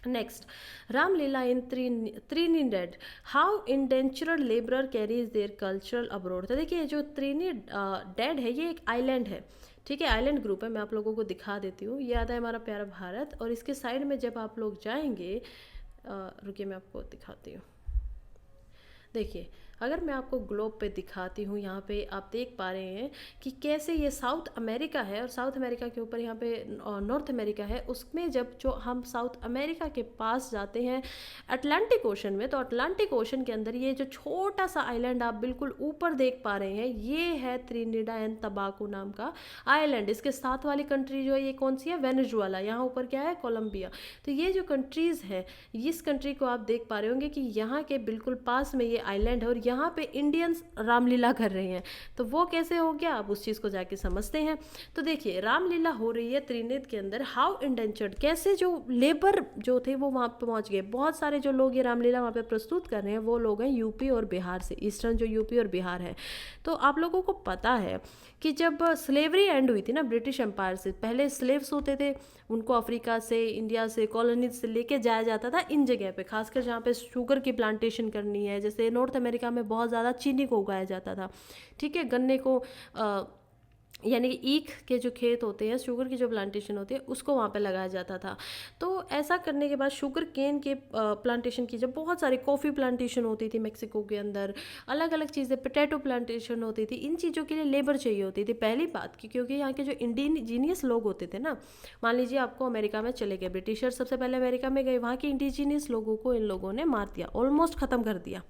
Next, Ramlila in Trinidad, how indentured labourer carries their cultural abroad. तो देखिए जो त्रिनिडेड है ये एक आइलैंड है, ठीक है, आइलैंड ग्रुप है। मैं आप लोगों को दिखा देती हूँ। ये आता है हमारा प्यारा भारत, और इसके साइड में जब आप लोग जाएंगे, रुकिए मैं आपको दिखाती हूँ। देखिए अगर मैं आपको ग्लोब पे दिखाती हूँ, यहाँ पे आप देख पा रहे हैं कि कैसे ये साउथ अमेरिका है, और साउथ अमेरिका के ऊपर यहाँ पे नॉर्थ अमेरिका है। उसमें जब जो हम साउथ अमेरिका के पास जाते हैं अटलांटिक ओशन में, तो अटलांटिक ओशन के अंदर ये जो छोटा सा आइलैंड आप बिल्कुल ऊपर देख पा रहे हैं, ये है त्रिनिडा एंड टबागो नाम का आइलैंड। इसके साथ वाली कंट्री जो है ये कौन सी है, वेनेजुएला। यहाँ ऊपर क्या है, कोलंबिया। तो ये जो कंट्रीज़ है, इस कंट्री को आप देख पा रहे होंगे कि यहाँ के बिल्कुल पास में ये आइलैंड है, और यहाँ पे इंडियंस रामलीला कर रहे हैं। तो वो कैसे हो गया, आप उस चीज़ को जाके समझते हैं। तो देखिए रामलीला हो रही है त्रिनेद के अंदर। हाउ इंडेंचर्ड, कैसे जो लेबर जो थे वो वहाँ पे पहुँच गए। बहुत सारे जो लोग ये रामलीला वहाँ पे प्रस्तुत कर रहे हैं वो लोग हैं यूपी और बिहार से, ईस्टर्न जो यूपी और बिहार है। तो आप लोगों को पता है कि जब स्लेवरी एंड हुई थी ना ब्रिटिश एम्पायर से, पहले स्लेव्स होते थे, उनको अफ्रीका से, इंडिया से, कॉलोनीज से लेके जाया जाता था इन जगह पे, खासकर जहाँ पे शुगर की प्लांटेशन करनी है। जैसे नॉर्थ अमेरिका में बहुत ज़्यादा चीनी को उगाया जाता था, ठीक है, गन्ने को यानी कि ईख के जो खेत होते हैं, शुगर की जो प्लांटेशन होती है उसको वहाँ पे लगाया जाता था। तो ऐसा करने के बाद शुगर केन के प्लांटेशन की, जब बहुत सारी कॉफ़ी प्लांटेशन होती थी मेक्सिको के अंदर, अलग अलग चीज़ें, पोटैटो प्लांटेशन होती थी, इन चीज़ों के लिए लेबर चाहिए होती थी। पहली बात की क्योंकि यहाँ के जो इंडिजीनियस लोग होते थे ना, मान लीजिए आपको अमेरिका में चले गए, ब्रिटिशर सबसे पहले अमेरिका में गए, वहाँ के इंडिजीनियस लोगों को इन लोगों ने मार दिया, ऑलमोस्ट ख़त्म कर दिया,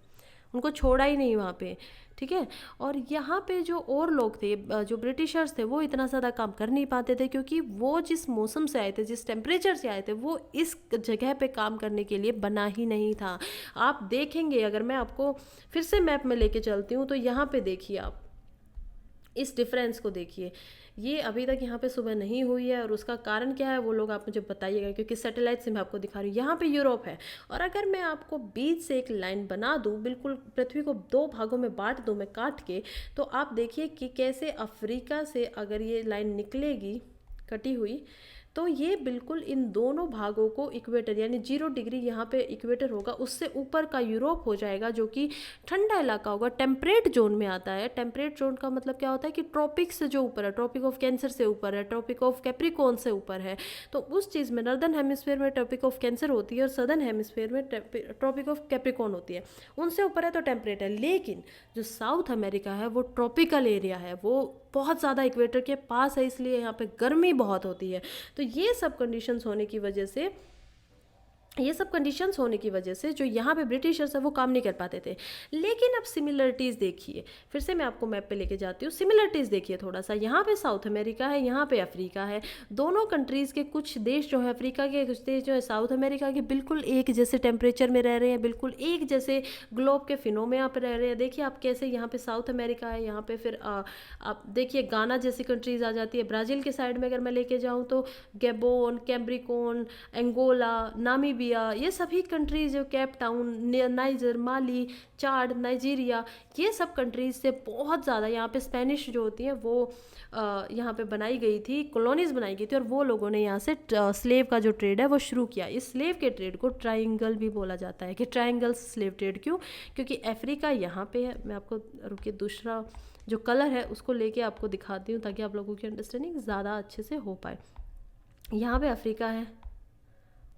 उनको छोड़ा ही नहीं वहाँ पे, ठीक है। और यहाँ पे जो और लोग थे, जो ब्रिटिशर्स थे, वो इतना ज़्यादा काम कर नहीं पाते थे, क्योंकि वो जिस मौसम से आए थे, जिस टेम्परेचर से आए थे, वो इस जगह पे काम करने के लिए बना ही नहीं था। आप देखेंगे, अगर मैं आपको फिर से मैप में लेके चलती हूँ, तो यहाँ पे देखिए, आप इस डिफरेंस को देखिए। ये अभी तक यहाँ पे सुबह नहीं हुई है, और उसका कारण क्या है वो लोग आप मुझे बताइएगा, क्योंकि सैटेलाइट से मैं आपको दिखा रही हूँ। यहाँ पे यूरोप है, और अगर मैं आपको बीच से एक लाइन बना दूँ, बिल्कुल पृथ्वी को दो भागों में बांट दूँ मैं काट के, तो आप देखिए कि कैसे अफ्रीका से अगर ये लाइन निकलेगी कटी हुई, तो ये बिल्कुल इन दोनों भागों को इक्वेटर, यानी 0 डिग्री यहाँ पे इक्वेटर होगा, उससे ऊपर का यूरोप हो जाएगा, जो कि ठंडा इलाका होगा, टेम्परेट जोन में आता है। टेम्परेट जोन का मतलब क्या होता है कि ट्रॉपिक से जो ऊपर है, ट्रॉपिक ऑफ कैंसर से ऊपर है, ट्रॉपिक ऑफ कैप्रिकॉर्न से ऊपर है। तो उस चीज़ में नॉर्दर्न हेमिस्फीयर में ट्रॉपिक ऑफ कैंसर होती है, और सदर्न हेमिस्फीयर में ट्रॉपिक ऑफ कैप्रिकॉर्न होती है। उनसे ऊपर है तो टेम्परेट है। लेकिन जो साउथ अमेरिका है वो ट्रॉपिकल एरिया है, वो बहुत ज़्यादा इक्वेटर के पास है, इसलिए यहाँ पे गर्मी बहुत होती है। तो ये सब कंडीशंस होने की वजह से, जो यहाँ पे ब्रिटिशर्स है वो काम नहीं कर पाते थे। लेकिन अब सिमिलरिटीज़ देखिए, फिर से मैं आपको मैप पे लेके जाती हूँ। सिमिलरिटीज़ देखिए थोड़ा सा, यहाँ पे साउथ अमेरिका है, यहाँ पे अफ्रीका है। दोनों कंट्रीज़ के कुछ देश जो है, अफ्रीका के कुछ देश जो है साउथ अमेरिका के, बिल्कुल एक जैसे टेम्परेचर में रह रहे हैं, बिल्कुल एक जैसे ग्लोब के फिनों में आप रह रहे हैं। देखिए आप कैसे, यहाँ पे साउथ अमेरिका है, यहाँ पे फिर आप देखिए गाना जैसी कंट्रीज़ आ जाती है। ब्राज़ील के साइड में अगर मैं लेके जाऊँ तो गैबोन, कैम्ब्रिकोन, एंगोला, नामीबिया, नामीबिया, ये सभी कंट्रीज जो केप टाउन, नाइजर, माली, चाड, नाइजीरिया, ये सब कंट्रीज से बहुत ज़्यादा यहाँ पे स्पेनिश जो होती है वो यहाँ पे बनाई गई थी, कॉलोनीज बनाई गई थी, और वो लोगों ने यहाँ से स्लेव का जो ट्रेड है वो शुरू किया। इस स्लेव के ट्रेड को ट्रायंगल भी बोला जाता है कि ट्रायंगल स्लेव ट्रेड। क्यों? क्योंकि अफ्रीका यहाँ पे है। मैं आपको रुकिए दूसरा जो कलर है उसको लेके आपको दिखाती हूँ ताकि आप लोगों की अंडरस्टैंडिंग ज़्यादा अच्छे से हो पाए। यहाँ पे अफ्रीका है,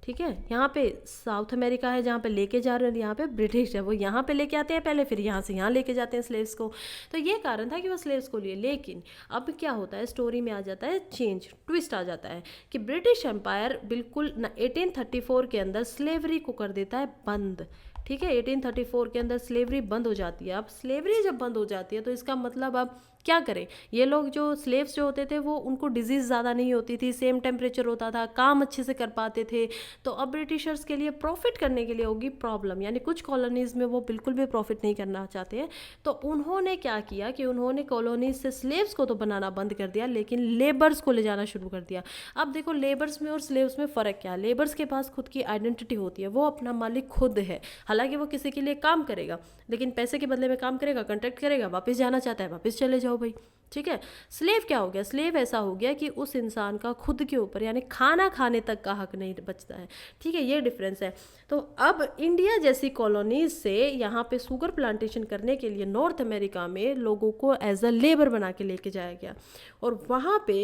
ठीक है, यहाँ पे साउथ अमेरिका है जहाँ पे लेके जा रहे हैं, यहाँ पे ब्रिटिश है, वो यहाँ पे लेके आते हैं पहले, फिर यहाँ से यहाँ लेके जाते हैं स्लेव्स को। तो ये कारण था कि वो स्लेव्स को लिए। लेकिन अब क्या होता है, स्टोरी में आ जाता है चेंज, ट्विस्ट आ जाता है कि ब्रिटिश एम्पायर बिल्कुल 1834 के अंदर स्लेवरी को कर देता है बंद। ठीक है, 1834 के अंदर स्लेवरी बंद हो जाती है। अब स्लेवरी जब बंद हो जाती है तो इसका मतलब अब क्या करें, ये लोग जो स्लेव्स जो होते थे वो उनको डिजीज़ ज़्यादा नहीं होती थी, सेम टेम्परेचर होता था, काम अच्छे से कर पाते थे। तो अब ब्रिटिशर्स के लिए प्रॉफिट करने के लिए होगी प्रॉब्लम, यानी कुछ कॉलोनीज़ में वो बिल्कुल भी प्रॉफिट नहीं करना चाहते हैं। तो उन्होंने क्या किया कि उन्होंने कॉलोनीज से स्लेव्स को तो बनाना बंद कर दिया, लेकिन लेबर्स को ले जाना शुरू कर दिया। अब देखो लेबर्स में और स्लेव्स में फ़र्क क्या है। लेबर्स के पास खुद की आइडेंटिटी होती है, वो अपना मालिक खुद है। हालांकि वो किसी के लिए काम करेगा, लेकिन पैसे के बदले में काम करेगा, कॉन्ट्रैक्ट करेगा, वापस जाना चाहता है वापस चले जाओ भाई। ठीक है। स्लेव क्या हो गया, स्लेव ऐसा हो गया कि उस इंसान का खुद के ऊपर यानी खाना खाने तक का हक नहीं बचता है। ठीक है, ये डिफरेंस है। तो अब इंडिया जैसी कॉलोनीज से यहाँ पे शुगर प्लांटेशन करने के लिए नॉर्थ अमेरिका में लोगों को एज अ लेबर बना के लेके जाया गया, और वहाँ पे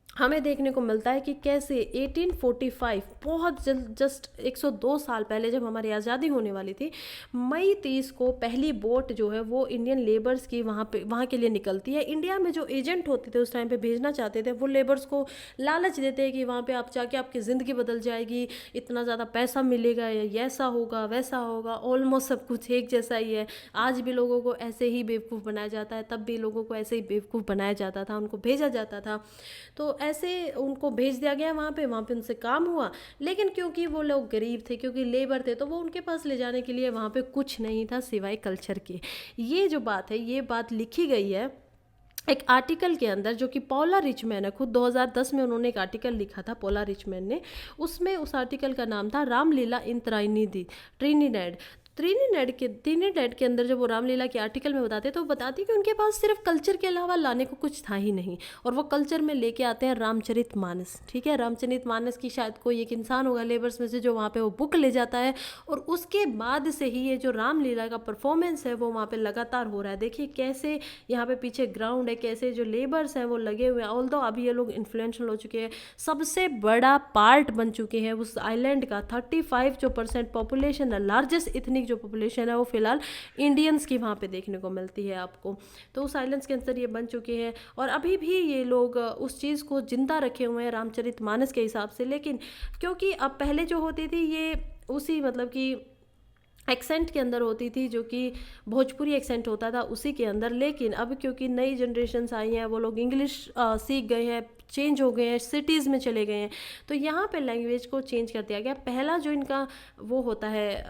हमें देखने को मिलता है कि कैसे 1845 बहुत जल्द, जस्ट 102 साल पहले जब हमारी आज़ादी होने वाली थी, मई 30 को पहली बोट जो है वो इंडियन लेबर्स की वहाँ के लिए निकलती है। इंडिया में जो एजेंट होते थे उस टाइम पे भेजना चाहते थे, वो लेबर्स को लालच देते हैं कि वहाँ पे आप जाके आपकी ज़िंदगी बदल जाएगी, इतना ज़्यादा पैसा मिलेगा, या ऐसा होगा वैसा होगा। ऑलमोस्ट सब कुछ एक जैसा ही है। आज भी लोगों को ऐसे ही बेवकूफ़ बनाया जाता है, तब भी लोगों को ऐसे ही बेवकूफ़ बनाया जाता था, उनको भेजा जाता था। तो ऐसे उनको भेज दिया गया वहाँ पे उनसे काम हुआ। लेकिन क्योंकि वो लोग गरीब थे, क्योंकि लेबर थे, तो वो उनके पास ले जाने के लिए वहाँ पे कुछ नहीं था सिवाय कल्चर के। ये जो बात है, ये बात लिखी गई है एक आर्टिकल के अंदर, जो कि पॉला रिचमैन है, खुद 2010 में उन्होंने एक आर्टिकल लिखा था पॉला रिचमैन ने। उसमें उस आर्टिकल का नाम था रामलीला इन ट्रिनिडैड। ट्रिनिडैड के अंदर जब वो रामलीला के आर्टिकल में बताते तो बताती कि उनके पास सिर्फ कल्चर के अलावा लाने को कुछ था ही नहीं, और वो कल्चर में लेके आते हैं रामचरितमानस। ठीक है, रामचरितमानस की शायद कोई एक इंसान होगा लेबर्स में से जो वहाँ पे वो बुक ले जाता है, और उसके बाद से ही ये जो रामलीला का परफॉर्मेंस है वो वहाँ पे लगातार हो रहा है। देखिए कैसे यहाँ पे पीछे ग्राउंड है, कैसे जो लेबर्स हैं वो लगे हुए हैं। ऑल्दो अभी ये लोग इन्फ्लुएंशियल हो चुके हैं, सबसे बड़ा पार्ट बन चुके हैं उस आइलैंड का। 35% पॉपुलेशन है, लार्जेस्ट इथनिक जो पॉपुलेशन है वो फिलहाल इंडियंस की वहाँ पे देखने को मिलती है आपको। तो उस आइलैंड्स के अंदर ये बन चुके हैं, और अभी भी ये लोग उस चीज़ को जिंदा रखे हुए हैं रामचरितमानस के हिसाब से। लेकिन क्योंकि अब पहले जो होती थी ये उसी मतलब कि एक्सेंट के अंदर होती थी, जो कि भोजपुरी एक्सेंट होता था उसी के अंदर। लेकिन अब क्योंकि नई जनरेशन्स आई हैं, वो लोग इंग्लिश सीख गए हैं, चेंज हो गए हैं, सिटीज़ में चले गए हैं, तो यहाँ पे लैंग्वेज को चेंज कर दिया गया। पहला जो इनका वो होता है,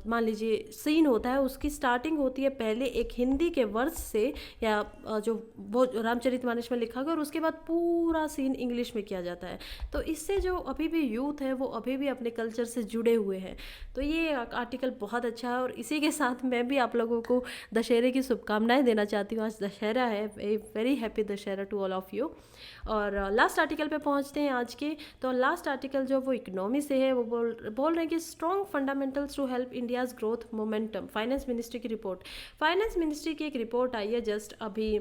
मान लीजिए सीन होता है, उसकी स्टार्टिंग होती है पहले एक हिंदी के वर्स से, या जो वो रामचरितमानस में लिखा गया, और उसके बाद पूरा सीन इंग्लिश में किया जाता है। तो इससे जो अभी भी यूथ है वो अभी भी अपने कल्चर से जुड़े हुए हैं। तो ये आर्टिकल बहुत अच्छा है, और इसी के साथ मैं भी आप लोगों को दशहरे की शुभकामनाएं देना चाहती हूँ। आज दशहरा है, a very happy Dussehra to all of you. और लास्ट आर्टिकल पे पहुंचते हैं आज के। तो लास्ट आर्टिकल जो वो इकोनॉमी से है, वो बोल रहे हैं कि strong fundamentals to help India's growth momentum. Finance ministry की रिपोर्ट, फाइनेंस मिनिस्ट्री की एक रिपोर्ट आई है जस्ट अभी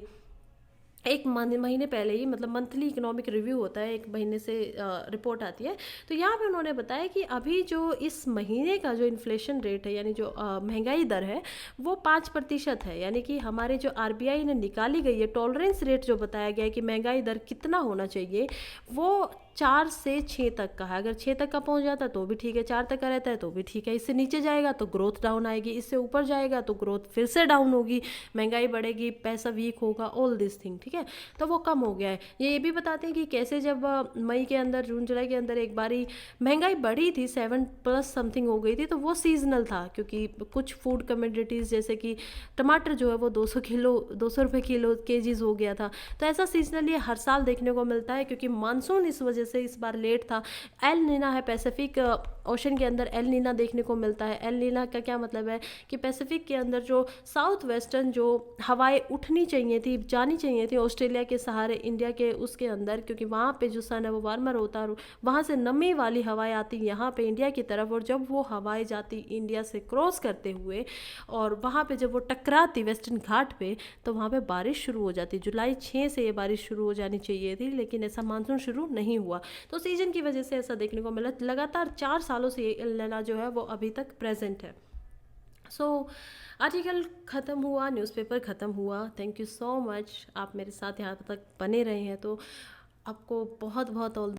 एक महीने पहले ही, मतलब मंथली इकोनॉमिक रिव्यू होता है, एक महीने से रिपोर्ट आती है। तो यहाँ पे उन्होंने बताया कि अभी जो इस महीने का जो इन्फ्लेशन रेट है, यानी जो महंगाई दर है, वो 5% है। यानी कि हमारे जो आरबीआई ने निकाली गई है टॉलरेंस रेट, जो बताया गया है कि महंगाई दर कितना होना चाहिए, वो 4 से 6 तक का है। अगर 6 तक का पहुंच जाता है तो भी ठीक है, 4 तक का रहता है तो भी ठीक है। इससे नीचे जाएगा तो ग्रोथ डाउन आएगी, इससे ऊपर जाएगा तो ग्रोथ फिर से डाउन होगी, महंगाई बढ़ेगी, पैसा वीक होगा, ऑल दिस थिंग। ठीक है, तो वो कम हो गया है। ये भी बताते हैं कि कैसे जब मई के अंदर, जून जुलाई के अंदर एक बारी महंगाई बढ़ी थी, 7+ समथिंग हो गई थी, तो वो सीजनल था, क्योंकि कुछ फूड कमोडिटीज़ जैसे कि टमाटर जो है वो 200 रुपये किलो केजीज हो गया था। तो ऐसा सीजनली हर साल देखने को मिलता है, क्योंकि मानसून इस वजह से इस बार लेट था। एल नीना है, पैसिफिक ओशन के अंदर एल नीना देखने को मिलता है। एल नीना का क्या मतलब है कि पैसिफिक के अंदर जो साउथ वेस्टर्न जो हवाएं उठनी चाहिए थी, जानी चाहिए थी ऑस्ट्रेलिया के सहारे इंडिया के उसके अंदर, क्योंकि वहाँ पे जो सन है वो वार्मर होता है, वहाँ से नमी वाली हवाएं आती यहाँ पे इंडिया की तरफ, और जब वो हवाएं जाती इंडिया से क्रॉस करते हुए और वहाँ पे जब वो टकराती वेस्टर्न घाट पे, तो वहाँ पे बारिश शुरू हो जाती। जुलाई 6 से ये बारिश शुरू हो जानी चाहिए थी, लेकिन ऐसा मानसून शुरू नहीं हुआ, तो सीजन की वजह से ऐसा देखने को मिला। लगातार 4 सालों से ये एल नीना जो है वो अभी तक प्रेजेंट है। सो आर्टिकल ख़त्म हुआ, न्यूज़पेपर ख़त्म हुआ। थैंक यू सो मच, आप मेरे साथ यहाँ तक बने रहे हैं, तो आपको बहुत बहुत ऑल